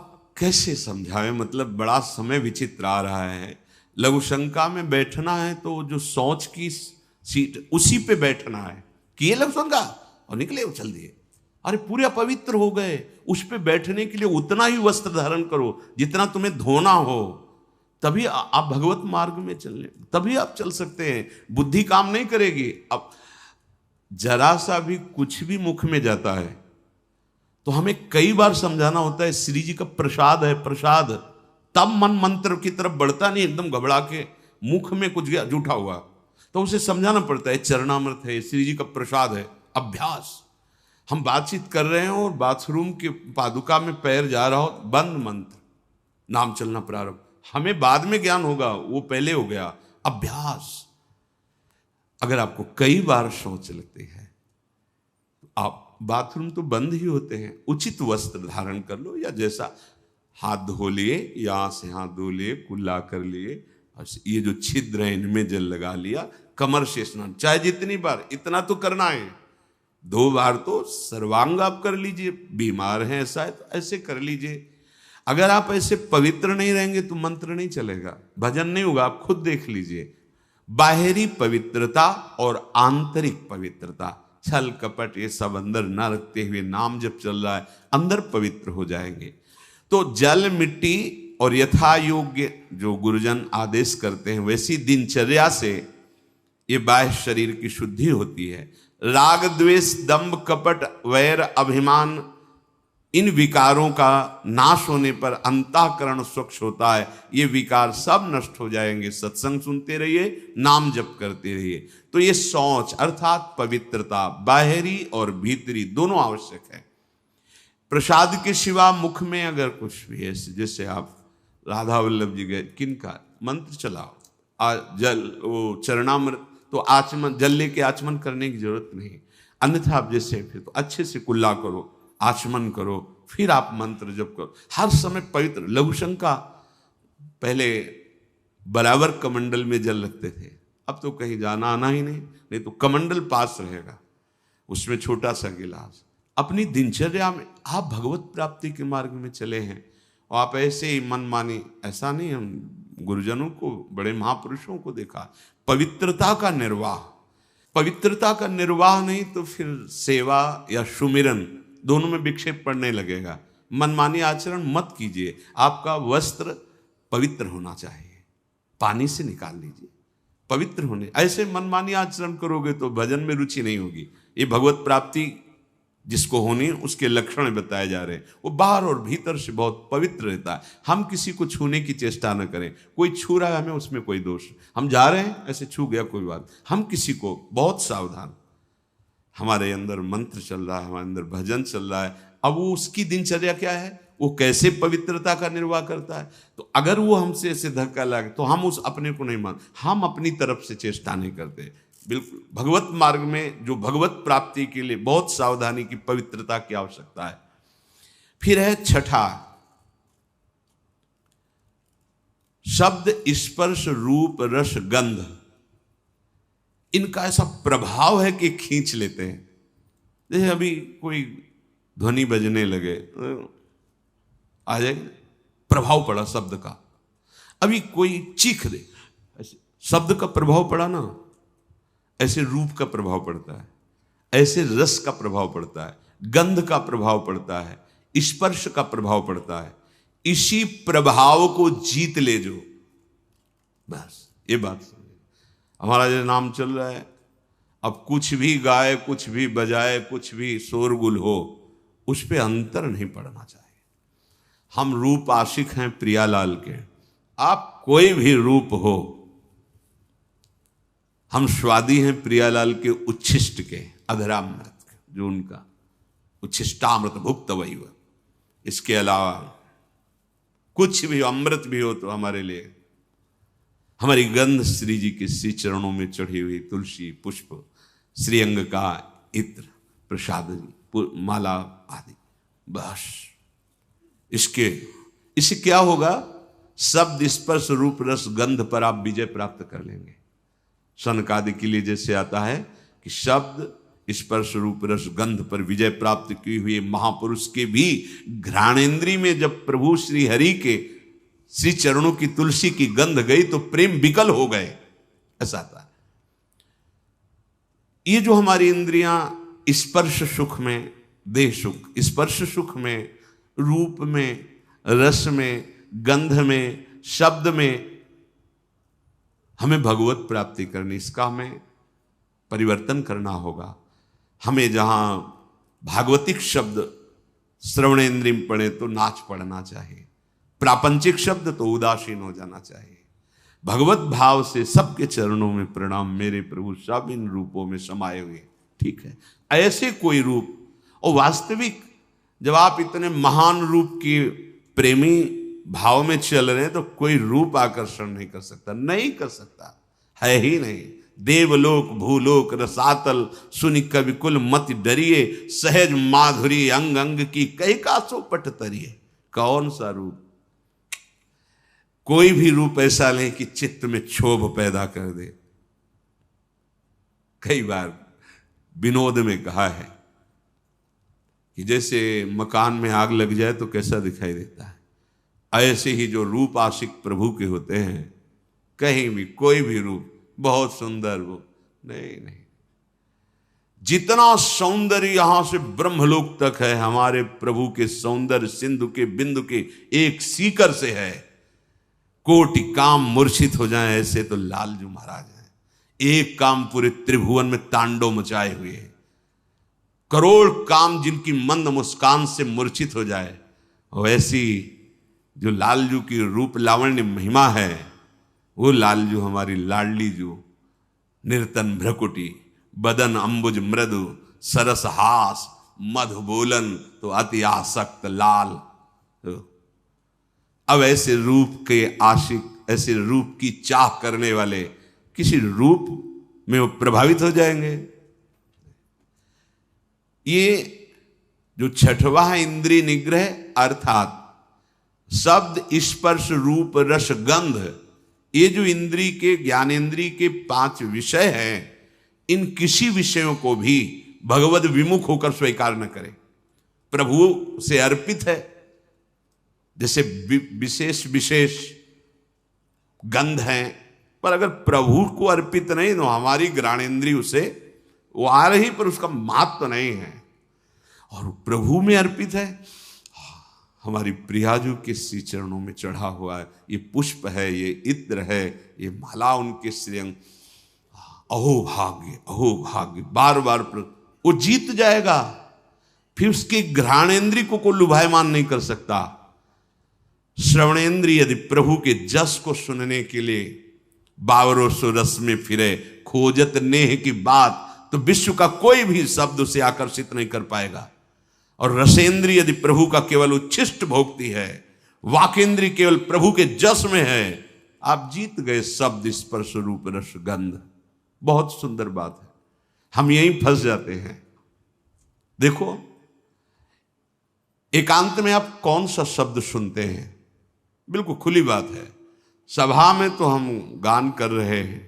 कैसे समझावे, मतलब बड़ा समय विचित्र आ रहा है। लघु शंका में बैठना है तो जो सोच की सीट उसी पे बैठना है, किए लघु शंका और निकले चल दिए। अरे पूरे अपवित्र हो गए, उस पे बैठने के लिए उतना ही वस्त्र धारण करो जितना तुम्हें धोना हो, तभी आप भगवत मार्ग में चलने, तभी आप चल सकते हैं। बुद्धि काम नहीं करेगी। अब जरा सा भी कुछ भी मुख में जाता है तो हमें कई बार समझाना होता है, श्री जी का प्रसाद है, प्रसाद, तब मन मंत्र की तरफ बढ़ता नहीं, एकदम घबरा के मुख में कुछ गया जूठा हुआ तो उसे समझाना पड़ता है, चरणामृत है, श्री जी का प्रसाद है। अभ्यास, हम बातचीत कर रहे हैं और बाथरूम के पादुका में पैर जा रहा हो, बंद मंत्र, नाम चलना प्रारंभ, हमें बाद में ज्ञान होगा, वो पहले हो गया। अभ्यास। अगर आपको कई बार शौच लगती है, आप बाथरूम तो बंद ही होते हैं, उचित वस्त्र धारण कर लो, या जैसा हाथ धो लिए, यहां से हाथ धो लिए, कुल्ला कर लिए, और ये जो छिद्र है इनमें जल लगा लिया, कमर से स्नान, चाहे जितनी बार, इतना तो करना है। 2 बार तो सर्वांग आप कर लीजिए, बीमार हैं ऐसा है तो ऐसे कर लीजिए। अगर आप ऐसे पवित्र नहीं रहेंगे तो मंत्र नहीं चलेगा, भजन नहीं होगा। आप खुद देख लीजिए, बाहरी पवित्रता और आंतरिक पवित्रता, छल कपट ये सब अंदर ना रखते हुए नाम जब चल रहा है, अंदर पवित्र हो जाएंगे। तो जल, मिट्टी और यथा योग्य जो गुरुजन आदेश करते हैं वैसी दिनचर्या से ये बाह्य शरीर की शुद्धि होती है। राग, द्वेष, दंभ, कपट, वैर, अभिमान, इन विकारों का नाश होने पर अंतःकरण स्वच्छ होता है। ये विकार सब नष्ट हो जाएंगे। सत्संग सुनते रहिए, नाम जप करते रहिए। तो ये शौच अर्थात पवित्रता, बाहरी और भीतरी दोनों आवश्यक है। प्रसाद के सिवा मुख में अगर कुछ भी है, जैसे आप राधा वल्लभ जी गए, किनका मंत्र चलाओ, जल, वो चरणामृत, तो आचमन, जल लेके आचमन करने की जरूरत नहीं। अन्यथा आप जैसे फिर तो अच्छे से कुल्ला करो, आचमन करो, फिर आप मंत्र जप करो, हर समय पवित्र। लघु शंका पहले बराबर कमंडल में जल रखते थे, अब तो कहीं जाना आना ही नहीं तो कमंडल पास रहेगा, उसमें छोटा सा गिलास। अपनी दिनचर्या में आप भगवत प्राप्ति के मार्ग में चले हैं और आप ऐसे ही मनमानी, ऐसा नहीं। हम गुरुजनों को, बड़े महापुरुषों को देखा, पवित्रता का निर्वाह, पवित्रता का निर्वाह नहीं तो फिर सेवा या सुमिरन दोनों में विक्षेप पड़ने लगेगा। मनमानी आचरण मत कीजिए। आपका वस्त्र पवित्र होना चाहिए, पानी से निकाल लीजिए, पवित्र होने। ऐसे मनमानी आचरण करोगे तो भजन में रुचि नहीं होगी। ये भगवत प्राप्ति जिसको होनी उसके लक्षण बताए जा रहे हैं। वो बाहर और भीतर से बहुत पवित्र रहता है। हम किसी को छूने की चेष्टा न करें। कोई छू रहा है हमें, उसमें कोई दोष, हम जा रहे हैं ऐसे छू गया कोई बात, हम किसी को बहुत सावधान। हमारे अंदर मंत्र चल रहा है, हमारे अंदर भजन चल रहा है, अब वो उसकी दिनचर्या क्या है, वो कैसे पवित्रता का निर्वाह करता है। तो अगर वो हमसे ऐसे धक्का लगे तो हम उस अपने को नहीं मान, हम अपनी तरफ से चेष्टा नहीं करते। बिल्कुल भगवत मार्ग में जो भगवत प्राप्ति के लिए बहुत सावधानी की, पवित्रता की आवश्यकता है। फिर है छठा, शब्द, स्पर्श, रूप, रस, गंध, इनका ऐसा प्रभाव है कि खींच लेते हैं। जैसे अभी कोई ध्वनि बजने लगे, आ जाएगा, प्रभाव पड़ा शब्द का। अभी कोई चीख दे, ऐसे शब्द का प्रभाव पड़ा ना, ऐसे रूप का प्रभाव पड़ता है, ऐसे रस का प्रभाव पड़ता है, गंध का प्रभाव पड़ता है, स्पर्श का प्रभाव पड़ता है। इसी प्रभाव को जीत ले जो, बस ये बात। हमारा जो नाम चल रहा है, अब कुछ भी गाए, कुछ भी बजाए, कुछ भी शोरगुल हो, उस पे अंतर नहीं पड़ना चाहिए। हम रूप आशिक हैं प्रियालाल के, आप कोई भी रूप हो, हम स्वादी हैं प्रियालाल के उच्छिष्ट के, अधरामृत के, जो उनका उच्छिष्टामृत भुक्त वही हुआ। इसके अलावा कुछ भी अमृत भी हो तो हमारे लिए, हमारी गंध श्री जी के श्री चरणों में चढ़ी हुई तुलसी, पुष्प, श्रीअंग का इत्र, प्रसाद, माला आदि, बस। इससे क्या होगा, शब्द, स्पर्श, रूप, रस, गंध पर आप विजय प्राप्त कर लेंगे। सनकादि के लिए जैसे आता है कि शब्द, स्पर्श रूप रस गंध पर विजय प्राप्त की हुई महापुरुष के भी घ्राणेन्द्री में जब प्रभु श्री हरि के श्री चरणों की तुलसी की गंध गई तो प्रेम विकल हो गए, ऐसा था। ये जो हमारी इंद्रियां स्पर्श सुख में, देह सुख, स्पर्श सुख में, रूप में, रस में, गंध में, शब्द में हमें भगवत प्राप्ति करनी, इसका हमें परिवर्तन करना होगा। हमें जहां भागवतिक शब्द श्रवणेन्द्रिय में पड़े तो नाच पड़ना चाहिए, प्रापंचिक शब्द तो उदासीन हो जाना चाहिए। भगवत भाव से सबके चरणों में प्रणाम, मेरे प्रभु सब इन रूपों में समाये हुए, ठीक है। ऐसे कोई रूप, और वास्तविक जब आप इतने महान रूप के प्रेमी भाव में चल रहे हैं तो कोई रूप आकर्षण नहीं कर सकता, नहीं कर सकता, है ही नहीं। देवलोक भूलोक रसातल सुनि कवि कुल मत डरिए, सहज माधुरी अंग अंग की कई कासो पट तरिए। कौन सा रूप? कोई भी रूप ऐसा नहीं कि चित्त में क्षोभ पैदा कर दे। कई बार विनोद में कहा है कि जैसे मकान में आग लग जाए तो कैसा दिखाई देता है, ऐसे ही जो रूप आशिक प्रभु के होते हैं, कहीं भी कोई भी रूप बहुत सुंदर वो नहीं। जितना सौंदर्य यहां से ब्रह्मलोक तक है, हमारे प्रभु के सौंदर्य सिंधु के बिंदु के एक सीकर से है। कोटि काम मूर्छित हो जाए ऐसे तो लालजू महाराज हैं। एक काम पूरे त्रिभुवन में तांडव मचाए हुए है। करोड़ काम जिनकी मंद मुस्कान से मूर्छित हो जाए, वैसी जो लालजू की रूप लावण्य महिमा है, वो लालजू हमारी लाडली जो निर्तन भ्रकुटी, बदन अंबुज मृदु, सरस हास, मधु बोलन तो अति आसक्त लाल। अब ऐसे रूप के आशिक, ऐसे रूप की चाह करने वाले किसी रूप में वो प्रभावित हो जाएंगे। ये जो छठवां है इंद्रिय निग्रह, अर्थात शब्द स्पर्श रूप रस गंध, ये जो इंद्रिय के ज्ञानेन्द्रिय के 5 विषय हैं, इन किसी विषयों को भी भगवद विमुख होकर स्वीकार न करें। प्रभु से अर्पित है, जैसे विशेष विशेष गंध हैं, पर अगर प्रभु को अर्पित नहीं तो हमारी घ्राणेन्द्रिय उसे वो आ रही पर उसका महत्व नहीं है। और प्रभु में अर्पित है, हमारी प्रियाजू के श्री चरणों में चढ़ा हुआ है, ये पुष्प है, ये इत्र है, ये माला उनके श्रीअंग, अहो भाग्य, बार बार वो जीत जाएगा। फिर उसके घ्राणेन्द्रिय को लुभायमान नहीं कर सकता। श्रवणेन्द्रिय यदि प्रभु के जस को सुनने के लिए बावरों सो रस में फिरे, खोजत नेह की बात, तो विश्व का कोई भी शब्द उसे आकर्षित नहीं कर पाएगा। और रसेंद्रिय यदि प्रभु का केवल उच्छिष्ट भोगती है, वाकेंद्रिय केवल प्रभु के जस में है, आप जीत गए शब्द स्पर्श रूप रस गंध। बहुत सुंदर बात है, हम यहीं फंस जाते हैं। देखो, एकांत में आप कौन सा शब्द सुनते हैं? बिल्कुल खुली बात है, सभा में तो हम गान कर रहे हैं,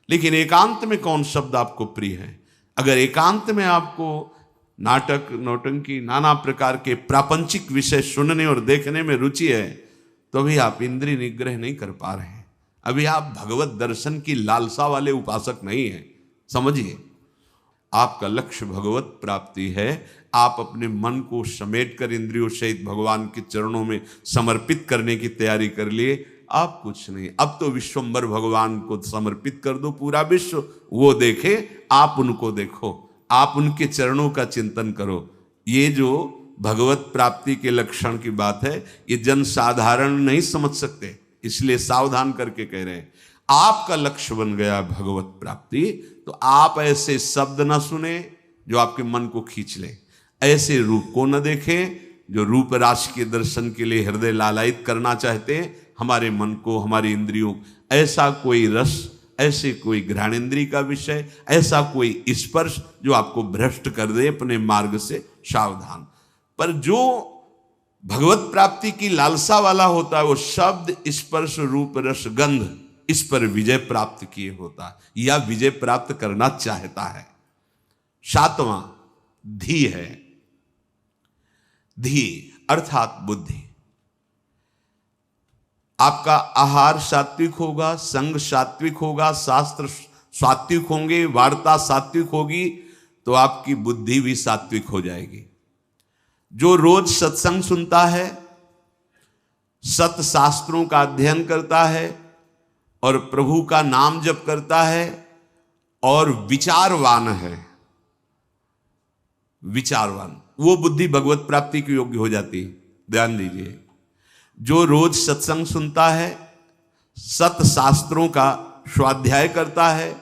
लेकिन एकांत में कौन शब्द आपको प्रिय है? अगर एकांत में आपको नाटक, नौटंकी, नाना प्रकार के प्रापंचिक विषय सुनने और देखने में रुचि है, तो भी आप इंद्रिय निग्रह नहीं कर पा रहे हैं। अभी आप भगवत दर्शन की लालसा वाले उपासक नहीं हैं। समझिए, आपका लक्ष्य भगवत प्राप्ति है। आप अपने मन को समेट कर इंद्रियों सहित भगवान के चरणों में समर्पित करने की तैयारी कर लिए। आप कुछ नहीं, अब तो विश्वम्बर भगवान को समर्पित कर दो। पूरा विश्व वो देखे, आप उनको देखो, आप उनके चरणों का चिंतन करो। ये जो भगवत प्राप्ति के लक्षण की बात है, ये जन साधारण नहीं समझ सकते, इसलिए सावधान करके कह रहे हैं। आपका लक्ष्य बन गया भगवत प्राप्ति, तो आप ऐसे शब्द ना सुने जो आपके मन को खींच ले, ऐसे रूप को न देखें जो रूप राशि के दर्शन के लिए हृदय लालायित करना चाहते हैं हमारे मन को, हमारी इंद्रियों। ऐसा कोई रस, ऐसे कोई घ्राणेन्द्रिय का विषय, ऐसा कोई स्पर्श जो आपको भ्रष्ट कर दे अपने मार्ग से, सावधान। पर जो भगवत प्राप्ति की लालसा वाला होता है, वो शब्द स्पर्श रूप रस गंध इस पर विजय प्राप्त किए होता है या विजय प्राप्त करना चाहता है। सातवां धी है। धी अर्थात बुद्धि। आपका आहार सात्विक होगा, संग सात्विक होगा, शास्त्र सात्विक होंगे, वार्ता सात्विक होगी, तो आपकी बुद्धि भी सात्विक हो जाएगी। जो रोज सत्संग सुनता है, सत शास्त्रों का अध्ययन करता है और प्रभु का नाम जप करता है और विचारवान है, विचारवान, वो बुद्धि भगवत प्राप्ति के योग्य हो जाती है। ध्यान दीजिए, जो रोज सत्संग सुनता है, सत शास्त्रों का स्वाध्याय करता है,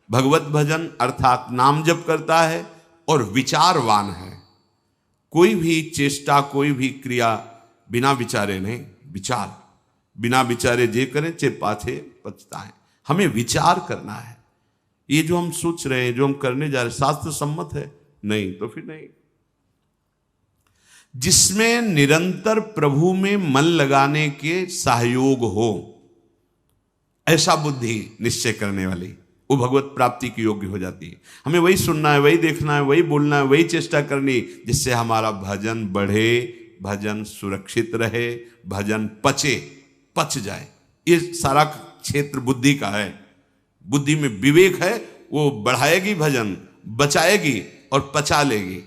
भगवत भजन अर्थात नाम जप करता है और विचारवान है, कोई भी चेष्टा, कोई भी क्रिया बिना विचारे नहीं, विचार बिना विचारे जे करें चे पाछे पछताएं। हमें विचार करना है। ये जो हम सोच रहे हैं, जो हम करने जा रहे हैं, शास्त्र सम्मत है? नहीं, तो फिर नहीं। जिसमें निरंतर प्रभु में मन लगाने के सहयोग हो, ऐसा बुद्धि निश्चय करने वाली, वो भगवत प्राप्ति की योग्य हो जाती है। हमें वही सुनना है, वही देखना है, वही बोलना है, वही चेष्टा करनी, जिससे हमारा भजन बढ़े, भजन सुरक्षित रहे, भजन पच जाए। ये सारा क्षेत्र बुद्धि का है। बुद्धि में विवेक है, वो बढ़ाएगी भजन, बचाएगी और पचा लेगी।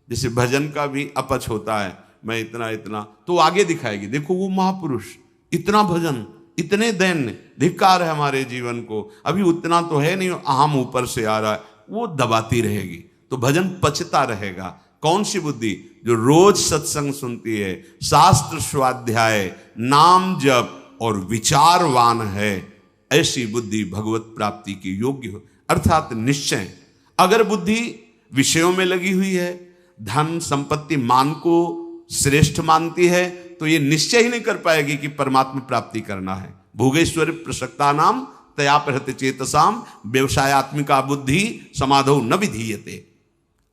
जैसे भजन का भी अपच होता है, मैं इतना इतना, तो आगे दिखाएगी, देखो वो महापुरुष, इतना भजन, इतने दैन्य, धिक्कार है हमारे जीवन को, अभी उतना तो है नहीं, अहम ऊपर से आ रहा है, वो दबाती रहेगी, तो भजन पचता रहेगा। कौन सी बुद्धि? जो रोज सत्संग सुनती है, शास्त्र स्वाध्याय, नाम जप और विचारवान है, ऐसी बुद्धि भगवत प्राप्ति की योग्य हो, अर्थात निश्चय। अगर बुद्धि विषयों में लगी हुई है, धन संपत्ति मान को श्रेष्ठ मानती है, तो ये निश्चय ही नहीं कर पाएगी कि परमात्मा प्राप्ति करना है। भोगेश्वर प्रसक्ता नाम तया प्रहत चेतसाम व्यवसायत्मिका बुद्धि समाधौ न विधीयते।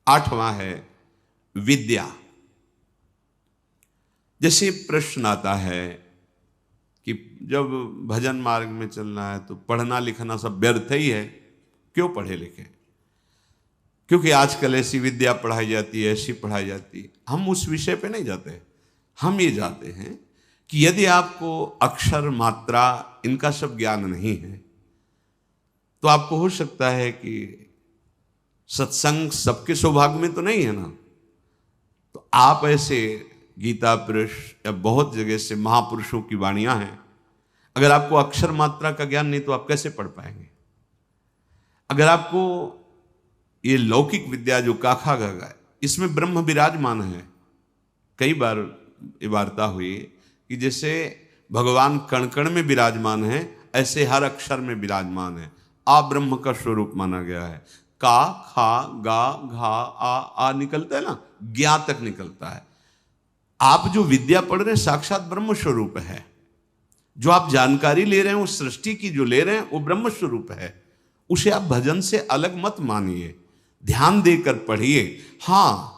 आठवां है विद्या। जैसे प्रश्न आता है कि जब भजन मार्ग में चलना है तो पढ़ना लिखना सब व्यर्थ ही है, क्यों पढ़े लिखे? क्योंकि आजकल ऐसी विद्या पढ़ाई जाती है, ऐसी पढ़ाई जाती है। हम उस विषय पे नहीं जाते, हम ये जाते हैं कि यदि आपको अक्षर मात्रा इनका सब ज्ञान नहीं है, तो आपको हो सकता है कि सत्संग सबके सौभाग्य में तो नहीं है ना, तो आप ऐसे गीता पुरुष या बहुत जगह से महापुरुषों की वाणियां हैं, अगर आपको अक्षर मात्रा का ज्ञान नहीं तो आप कैसे पढ़ पाएंगे? अगर आपको ये लौकिक विद्या जो काखा गगा है, इसमें ब्रह्म विराजमान है। कई बार ये वार्ता हुई कि जैसे भगवान कण कण में विराजमान है, ऐसे हर अक्षर में विराजमान है। आ ब्रह्म का स्वरूप माना गया है। का, खा, गा, घा, आ निकलता है ना, ज्ञा तक निकलता है। आप जो विद्या पढ़ रहे हैं साक्षात ब्रह्म स्वरूप है। जो आप जानकारी ले रहे हैं, उस सृष्टि की जो ले रहे हैं, वो ब्रह्म स्वरूप है। उसे आप भजन से अलग मत मानिए, ध्यान देकर पढ़िए। हाँ,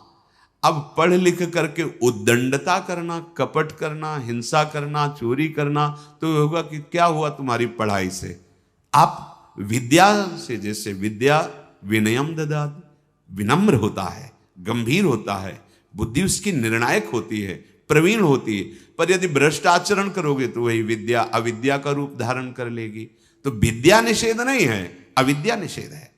अब पढ़ लिख करके उद्दंडता करना, कपट करना, हिंसा करना, चोरी करना, तो होगा कि क्या हुआ तुम्हारी पढ़ाई से? आप विद्या से, जैसे विद्या विनयम ददाति, विनम्र होता है, गंभीर होता है, बुद्धि उसकी निर्णायक होती है, प्रवीण होती है। पर यदि भ्रष्ट आचरण करोगे तो वही विद्या अविद्या का रूप धारण कर लेगी। तो विद्या निषेध नहीं है, अविद्या निषेध है।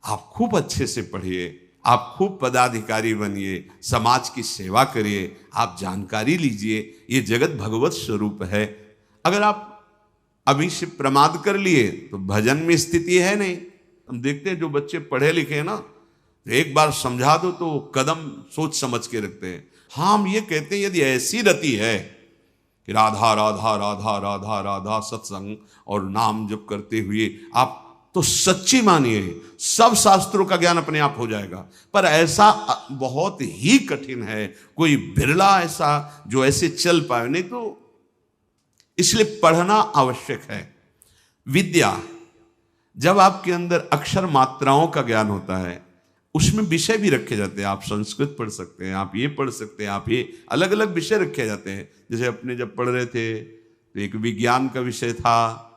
आप खूब अच्छे से पढ़िए, आप खूब पदाधिकारी बनिए, समाज की सेवा करिए, आप जानकारी लीजिए, ये जगत भगवत स्वरूप है। अगर आप अभी से प्रमाद कर लिए तो भजन में स्थिति है नहीं। हम देखते हैं जो बच्चे पढ़े लिखे हैं ना, एक बार समझा दो तो कदम सोच समझ के रखते हैं। हाँ, हम ये कहते हैं यदि ऐसी रति है कि राधा राधा राधा राधा राधा सत्संग और नाम जप करते हुए आप, तो सच्ची मानिए सब शास्त्रों का ज्ञान अपने आप हो जाएगा। पर ऐसा बहुत ही कठिन है, कोई बिरला ऐसा जो ऐसे चल पाए, नहीं तो इसलिए पढ़ना आवश्यक है। विद्या, जब आपके अंदर अक्षर मात्राओं का ज्ञान होता है, उसमें विषय भी रखे जाते हैं। आप संस्कृत पढ़ सकते हैं, आप ये पढ़ सकते हैं, आप ये अलग अलग विषय रखे जाते हैं। जैसे अपने जब पढ़ रहे थे तो एक विज्ञान का विषय था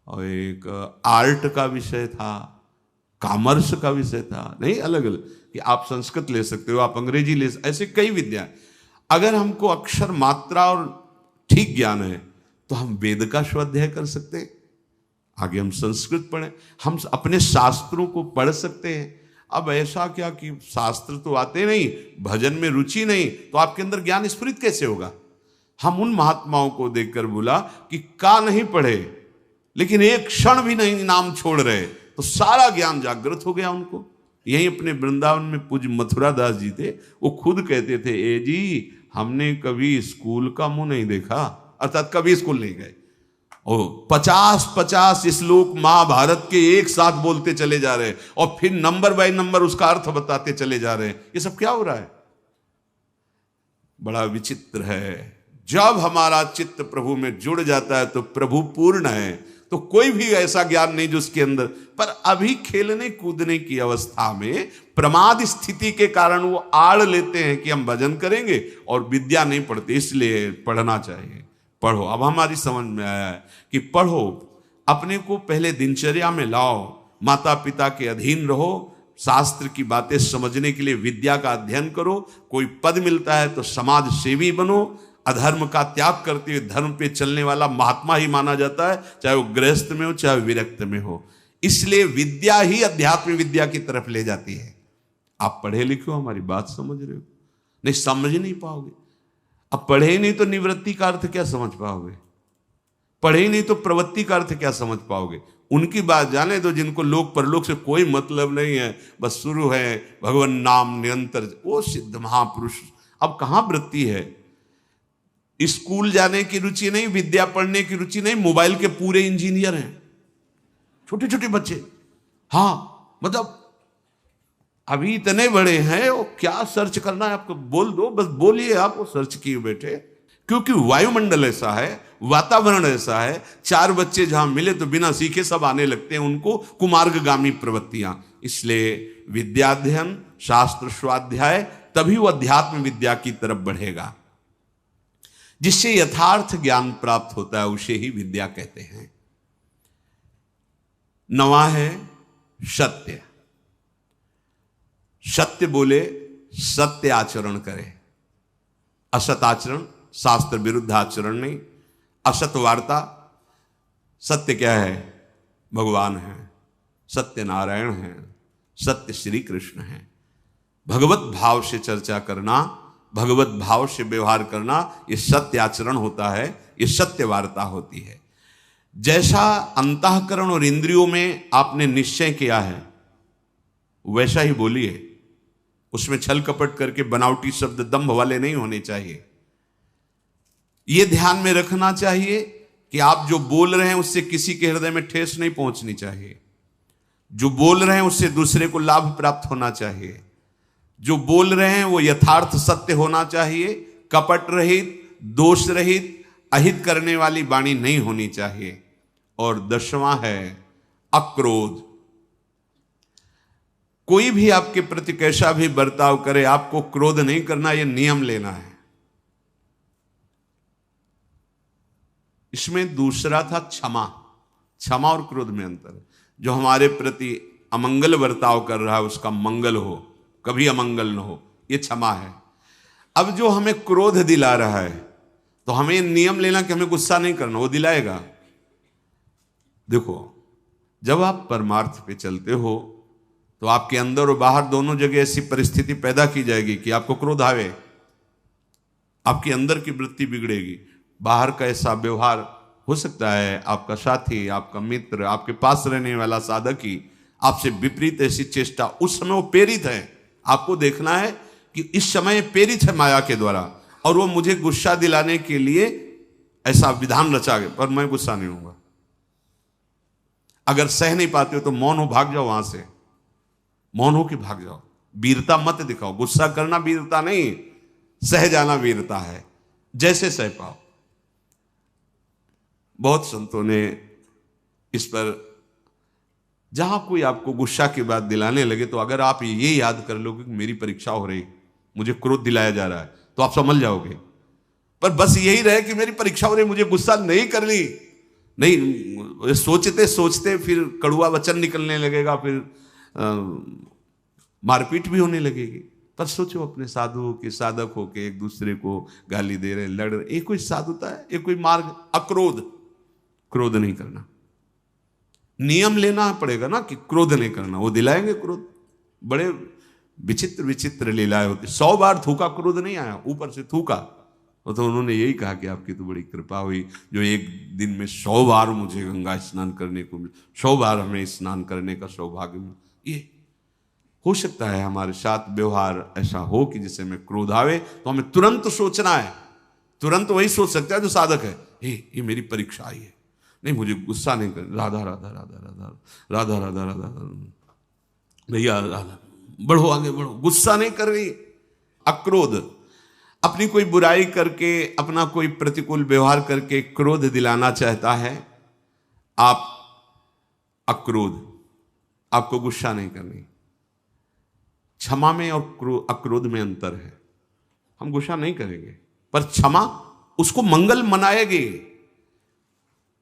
और एक आर्ट का विषय था कॉमर्स का विषय था, नहीं, अलग अलग, कि आप संस्कृत ले सकते हो, आप अंग्रेजी ले, ऐसे कई विद्या। अगर हमको अक्षर मात्रा और ठीक ज्ञान है तो हम वेद का स्वाध्याय कर सकते हैं, आगे हम संस्कृत पढ़ें, हम अपने शास्त्रों को पढ़ सकते हैं। अब ऐसा क्या कि शास्त्र तो आते नहीं, भजन में रुचि नहीं, तो आपके अंदर ज्ञान स्फुरित कैसे होगा? हम उन महात्माओं को देखकर बोला कि का नहीं पढ़े लेकिन एक क्षण भी नहीं नाम छोड़ रहे, तो सारा ज्ञान जागृत हो गया उनको। यही अपने वृंदावन में पूज्य मथुरा दास जी थे, वो खुद कहते थे, ए जी हमने कभी स्कूल का मुंह नहीं देखा, अर्थात कभी स्कूल नहीं गए, और 50-50 श्लोक महाभारत के एक साथ बोलते चले जा रहे हैं और फिर नंबर बाय नंबर उसका अर्थ बताते चले जा रहे हैं। ये सब क्या हो रहा है? बड़ा विचित्र है। जब हमारा चित्त प्रभु में जुड़ जाता है तो प्रभु पूर्ण है, तो कोई भी ऐसा ज्ञान नहीं जो उसके अंदर, पर अभी खेलने कूदने की अवस्था में प्रमाद स्थिति के कारण वो आड़ लेते हैं कि हम भजन करेंगे और विद्या नहीं पढ़ते, इसलिए पढ़ना चाहिए। पढ़ो, अब हमारी समझ में आया है कि पढ़ो, अपने को पहले दिनचर्या में लाओ, माता पिता के अधीन रहो, शास्त्र की बातें समझने के लिए विद्या का अध्ययन करो, कोई पद मिलता है तो समाज सेवी बनो, अधर्म का त्याग करते हुए धर्म पे चलने वाला महात्मा ही माना जाता है, चाहे वो गृहस्थ में हो चाहे विरक्त में हो। इसलिए विद्या ही अध्यात्म विद्या की तरफ ले जाती है। आप पढ़े लिखे हो, हमारी बात समझ रहे हो? नहीं, समझ नहीं पाओगे। अब पढ़े ही नहीं तो निवृत्ति का अर्थ क्या समझ पाओगे? पढ़े ही नहीं तो प्रवृत्ति का अर्थ क्या समझ पाओगे? उनकी बात जाने दो जिनको लोक परलोक से कोई मतलब नहीं है, बस शुरू है भगवान नाम निरंतर, वो सिद्ध महापुरुष। अब कहां वृत्ति है? स्कूल जाने की रुचि नहीं, विद्या पढ़ने की रुचि नहीं, मोबाइल के पूरे इंजीनियर हैं छोटे छोटे बच्चे। हाँ, मतलब अभी इतने बड़े हैं, वो क्या सर्च करना है आपको बोल दो, बस बोलिए, आप वो सर्च किए बैठे। क्योंकि वायुमंडल ऐसा है, वातावरण ऐसा है, 4 बच्चे जहां मिले तो बिना सीखे सब आने लगते हैं, उनको कुमार्गगामी प्रवृत्तियां। इसलिए विद्याध्ययन, शास्त्र स्वाध्याय, तभी वो अध्यात्म विद्या की तरफ बढ़ेगा। जिससे यथार्थ ज्ञान प्राप्त होता है उसे ही विद्या कहते हैं। नवा है सत्य। सत्य बोले, सत्य आचरण करे, असत आचरण, शास्त्र विरुद्ध आचरण नहीं, असत वार्ता। सत्य क्या है? भगवान है, सत्य नारायण है, सत्य श्री कृष्ण है। भगवत भाव से चर्चा करना, भगवत भाव से व्यवहार करना, ये सत्य आचरण होता है, ये सत्य वार्ता होती है। जैसा अंतःकरण और इंद्रियों में आपने निश्चय किया है वैसा ही बोलिए, उसमें छल कपट करके बनावटी शब्द दंभ वाले नहीं होने चाहिए। यह ध्यान में रखना चाहिए कि आप जो बोल रहे हैं उससे किसी के हृदय में ठेस नहीं पहुंचनी चाहिए। जो बोल रहे हैं उससे दूसरे को लाभ प्राप्त होना चाहिए। जो बोल रहे हैं वो यथार्थ सत्य होना चाहिए, कपट रहित, दोष रहित, अहित करने वाली वाणी नहीं होनी चाहिए। और 10वां है अक्रोध। कोई भी आपके प्रति कैसा भी बर्ताव करे, आपको क्रोध नहीं करना, यह नियम लेना है। इसमें दूसरा था क्षमा। क्षमा और क्रोध में अंतर है। जो हमारे प्रति अमंगल बर्ताव कर रहा है उसका मंगल हो, कभी अमंगल न हो, यह क्षमा है। अब जो हमें क्रोध दिला रहा है तो हमें नियम लेना कि हमें गुस्सा नहीं करना, वो दिलाएगा। देखो, जब आप परमार्थ पे चलते हो तो आपके अंदर और बाहर दोनों जगह ऐसी परिस्थिति पैदा की जाएगी कि आपको क्रोध आवे, आपके अंदर की वृत्ति बिगड़ेगी। बाहर का ऐसा व्यवहार हो सकता है, आपका साथी, आपका मित्र, आपके पास रहने वाला साधक ही आपसे विपरीत ऐसी चेष्टा, उस समय वो प्रेरित है। आपको देखना है कि इस समय प्रेरित है माया के द्वारा, और वो मुझे गुस्सा दिलाने के लिए ऐसा विधान रचा गया, पर मैं गुस्सा नहीं होऊंगा। अगर सह नहीं पाते हो तो मौन हो, भाग जाओ वहां से, मौन हो के भाग जाओ। वीरता मत दिखाओ। गुस्सा करना वीरता नहीं, सह जाना वीरता है, जैसे सह पाओ। बहुत संतों ने इस पर, जहां कोई आपको गुस्सा की बात दिलाने लगे तो अगर आप ये याद कर लोगे कि मेरी परीक्षा हो रही, मुझे क्रोध दिलाया जा रहा है, तो आप समझ जाओगे। पर बस यही रहे कि मेरी परीक्षा हो रही, मुझे गुस्सा नहीं करनी, नहीं, सोचते सोचते फिर कड़ुआ वचन निकलने लगेगा, फिर मारपीट भी होने लगेगी। पर सोचो अपने साधुओं के साधक होके एक दूसरे को गाली दे रहे, लड़ रहे, ये कोई साधुता है? ये कोई मार्ग? अक्रोध, क्रोध नहीं करना। नियम लेना पड़ेगा ना कि क्रोध नहीं करना, वो दिलाएंगे क्रोध। बड़े विचित्र विचित्र लीलाएं होती। 100 बार थूका, क्रोध नहीं आया, ऊपर से थूका। तो उन्होंने यही कहा कि आपकी तो बड़ी कृपा हुई जो एक दिन में 100 बार मुझे गंगा स्नान करने को मिला, 100 बार हमें स्नान करने का सौभाग्य मिला। ये हो सकता है हमारे साथ व्यवहार ऐसा हो कि जिससे हमें क्रोध आवे, तो हमें तुरंत सोचना है, तुरंत वही सोच सकता है जो साधक है, ये मेरी परीक्षा आई है, नहीं मुझे गुस्सा नहीं कर, राधा राधा राधा राधा राधा राधा राधा, भैया राधा, बढ़ो आगे बढ़ो, गुस्सा नहीं कर रही। अक्रोध, अपनी कोई बुराई करके, अपना कोई प्रतिकूल व्यवहार करके क्रोध दिलाना चाहता है। आप अक्रोध, आपको गुस्सा नहीं करनी। क्षमा में और अक्रोध में अंतर है। हम गुस्सा नहीं करेंगे, पर क्षमा उसको मंगल मनाएगी,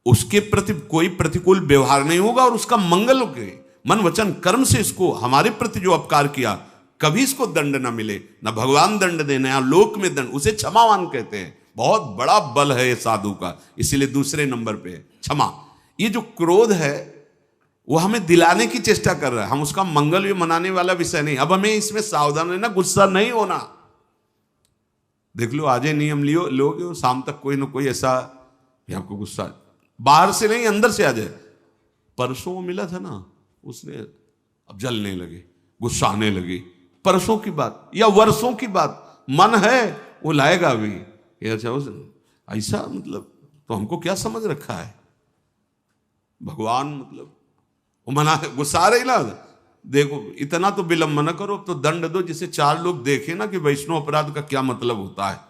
उसके प्रति कोई प्रतिकूल व्यवहार नहीं होगा और उसका मंगल होगा। मन वचन कर्म से इसको, हमारे प्रति जो अपकार किया, कभी इसको दंड ना मिले, ना भगवान दंड देना या लोक में दंड, उसे क्षमावान कहते हैं। बहुत बड़ा बल है ये साधु का, इसीलिए दूसरे नंबर पे है क्षमा। ये जो क्रोध है वो हमें दिलाने की चेष्टा कर रहा है, हम उसका मंगल भी मनाने वाला विषय नहीं। अब हमें इसमें सावधान रहना, गुस्सा नहीं होना। देख लो, आज नियम लियो लोगे, शाम तक कोई ना कोई ऐसा आपको गुस्सा बाहर से नहीं अंदर से आ जाए। परसों मिला था ना, उसने अब जलने लगे, गुस्सा आने लगी, परसों की बात या वर्षों की बात, मन है वो लाएगा अभी। अच्छा ऐसा मतलब, तो हमको क्या समझ रखा है भगवान, मतलब वो मना, गुस्सा आ रही ना, देखो इतना तो विलंब न करो, तो दंड दो जिसे 4 लोग देखे ना कि वैष्णव अपराध का क्या मतलब होता है।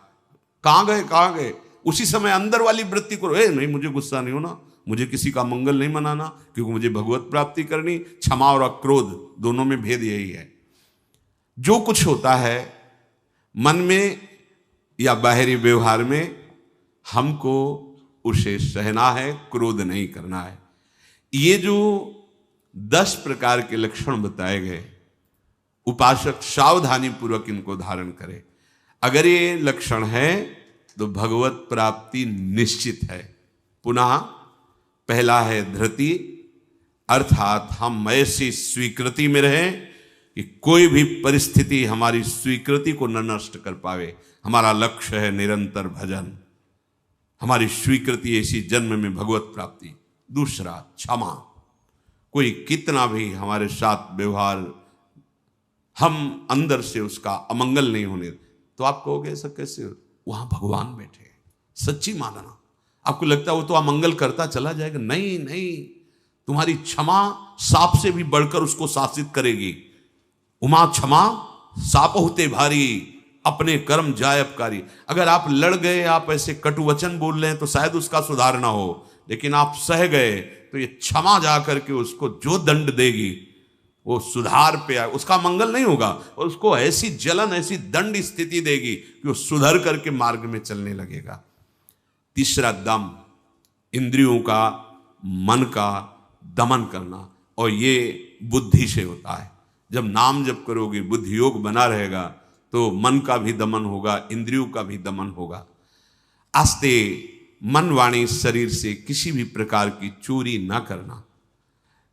कहां गए, उसी समय अंदर वाली वृत्ति करो, नहीं मुझे गुस्सा नहीं होना, मुझे किसी का मंगल नहीं मनाना, क्योंकि मुझे भगवत प्राप्ति करनी। क्षमा और अक्रोध दोनों में भेद यही है। जो कुछ होता है मन में या बाहरी व्यवहार में, हमको उसे सहना है, क्रोध नहीं करना है। ये जो 10 प्रकार के लक्षण बताए गए, उपासक सावधानी पूर्वक इनको धारण करे। अगर ये लक्षण है तो भगवत प्राप्ति निश्चित है। पुनः पहला है धृति, अर्थात हम ऐसी स्वीकृति में रहें कि कोई भी परिस्थिति हमारी स्वीकृति को न नष्ट कर पावे। हमारा लक्ष्य है निरंतर भजन, हमारी स्वीकृति ऐसी जन्म में भगवत प्राप्ति। दूसरा क्षमा, कोई कितना भी हमारे साथ व्यवहार, हम अंदर से उसका अमंगल नहीं होने, तो आप कहोगे ऐसा कैसे, वहां भगवान बैठे, सच्ची मानना। आपको लगता है वो तो अमंगल करता चला जाएगा, नहीं, तुम्हारी क्षमा सांप से भी बढ़कर उसको शासित करेगी। उमा क्षमा सांप होते भारी, अपने कर्म जाय अपकारी। अगर आप लड़ गए, आप ऐसे कटु वचन बोल रहे हैं, तो शायद उसका सुधार ना हो, लेकिन आप सह गए तो ये क्षमा जा करके उसको जो दंड देगी वो सुधार पे आए, उसका मंगल नहीं होगा, और उसको ऐसी जलन, ऐसी दंड स्थिति देगी कि वो सुधर करके मार्ग में चलने लगेगा। तीसरा दम, इंद्रियों का, मन का दमन करना, और ये बुद्धि से होता है। जब नाम जप करोगे, बुद्धि योग बना रहेगा, तो मन का भी दमन होगा, इंद्रियों का भी दमन होगा। आस्ते मन वाणी शरीर से किसी भी प्रकार की चोरी ना करना।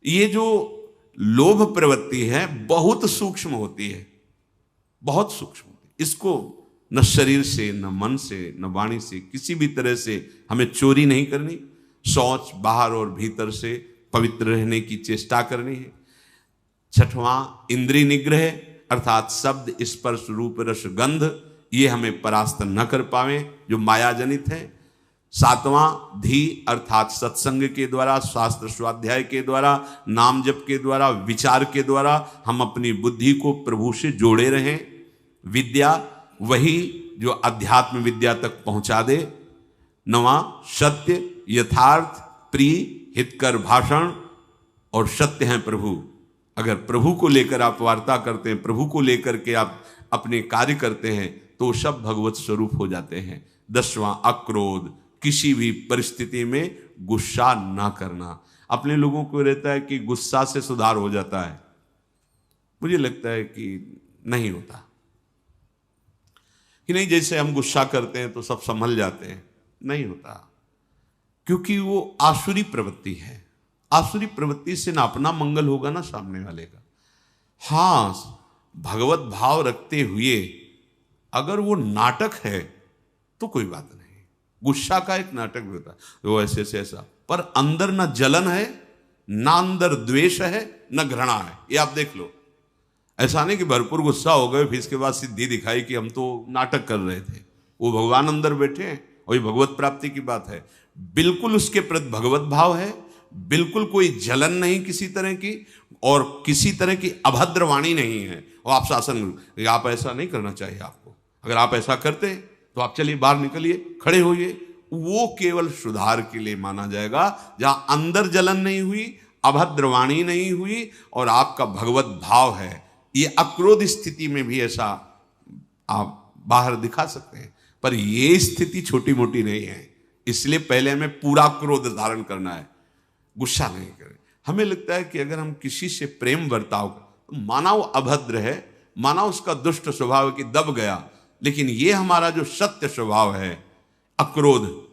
ये जो लोभ प्रवृत्ति है बहुत सूक्ष्म होती है, बहुत सूक्ष्म होती है। इसको न शरीर से, न मन से, न वाणी से, किसी भी तरह से हमें चोरी नहीं करनी। शौच बाहर और भीतर से पवित्र रहने की चेष्टा करनी है। छठवां इंद्रिय निग्रह, अर्थात शब्द, स्पर्श, रूप, रस, गंध, ये हमें परास्त न कर पावे जो माया जनित है। सातवां धी, अर्थात सत्संग के द्वारा, शास्त्र स्वाध्याय के द्वारा, नाम जप के द्वारा, विचार के द्वारा हम अपनी बुद्धि को प्रभु से जोड़े रहें। विद्या, वही जो अध्यात्म विद्या तक पहुंचा दे। नवा सत्य, यथार्थ, प्रिय, हितकर भाषण, और सत्य हैं प्रभु। अगर प्रभु को लेकर आप वार्ता करते हैं, प्रभु को लेकर के आप अपने कार्य करते हैं, तो सब भगवत स्वरूप हो जाते हैं। 10वां अक्रोध, किसी भी परिस्थिति में गुस्सा ना करना। अपने लोगों को रहता है कि गुस्सा से सुधार हो जाता है, मुझे लगता है कि नहीं होता। कि नहीं, जैसे हम गुस्सा करते हैं तो सब संभल जाते हैं, नहीं होता, क्योंकि वो आसुरी प्रवृत्ति है। आसुरी प्रवृत्ति से ना अपना मंगल होगा ना सामने वाले का। हाँ, भगवत भाव रखते हुए अगर वो नाटक है तो कोई बात नहीं। गुस्सा का एक नाटक भी होता है, वो ऐसे से ऐसा, पर अंदर ना जलन है, ना अंदर द्वेष है, ना घृणा है। ये आप देख लो। ऐसा नहीं कि भरपूर गुस्सा हो गए फिर इसके बाद सिद्धि दिखाई कि हम तो नाटक कर रहे थे। वो भगवान अंदर बैठे हैं और ये भगवत प्राप्ति की बात है। बिल्कुल उसके प्रति भगवत भाव है, बिल्कुल कोई जलन नहीं किसी तरह की, और किसी तरह की अभद्र वाणी नहीं है। और आप शासन, आप ऐसा नहीं करना चाहिए आपको, अगर आप ऐसा करते तो आप चलिए बाहर निकलिए, खड़े होइए। वो केवल सुधार के लिए माना जाएगा, जहां अंदर जलन नहीं हुई, अभद्र वाणी नहीं हुई और आपका भगवत भाव है। ये अक्रोध स्थिति में भी ऐसा आप बाहर दिखा सकते हैं, पर ये स्थिति छोटी मोटी नहीं है। इसलिए पहले हमें पूरा क्रोध धारण करना है, गुस्सा नहीं करें। हमें लगता है कि अगर हम किसी से प्रेम बर्ताव, तो माना वो अभद्र है, माना उसका दुष्ट स्वभाव है कि दब गया, लेकिन ये हमारा जो सत्य स्वभाव है अक्रोध,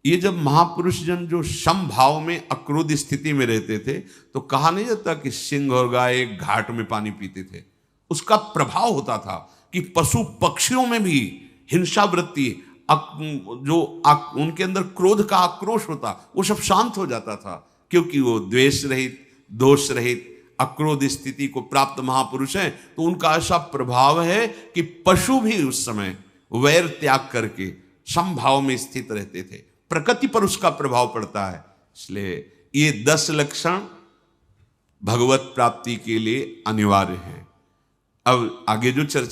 ये जब महापुरुष जन जो सम भाव में अक्रोध स्थिति में रहते थे तो कहा नहीं जाता कि सिंह और गाय एक घाट में पानी पीते थे। उसका प्रभाव होता था कि पशु पक्षियों में भी हिंसा वृत्ति, उनके अंदर क्रोध का आक्रोश होता, वो सब शांत हो जाता था, क्योंकि वो द्वेष रहित, दोष रहित अक्रोध स्थिति को प्राप्त महापुरुष हैं। तो उनका ऐसा प्रभाव है कि पशु भी उस समय वैर त्याग करके समभाव में स्थित रहते थे। प्रकृति पर उसका प्रभाव पड़ता है। इसलिए ये 10 लक्षण भगवत प्राप्ति के लिए अनिवार्य हैं। अब आगे जो चर्चा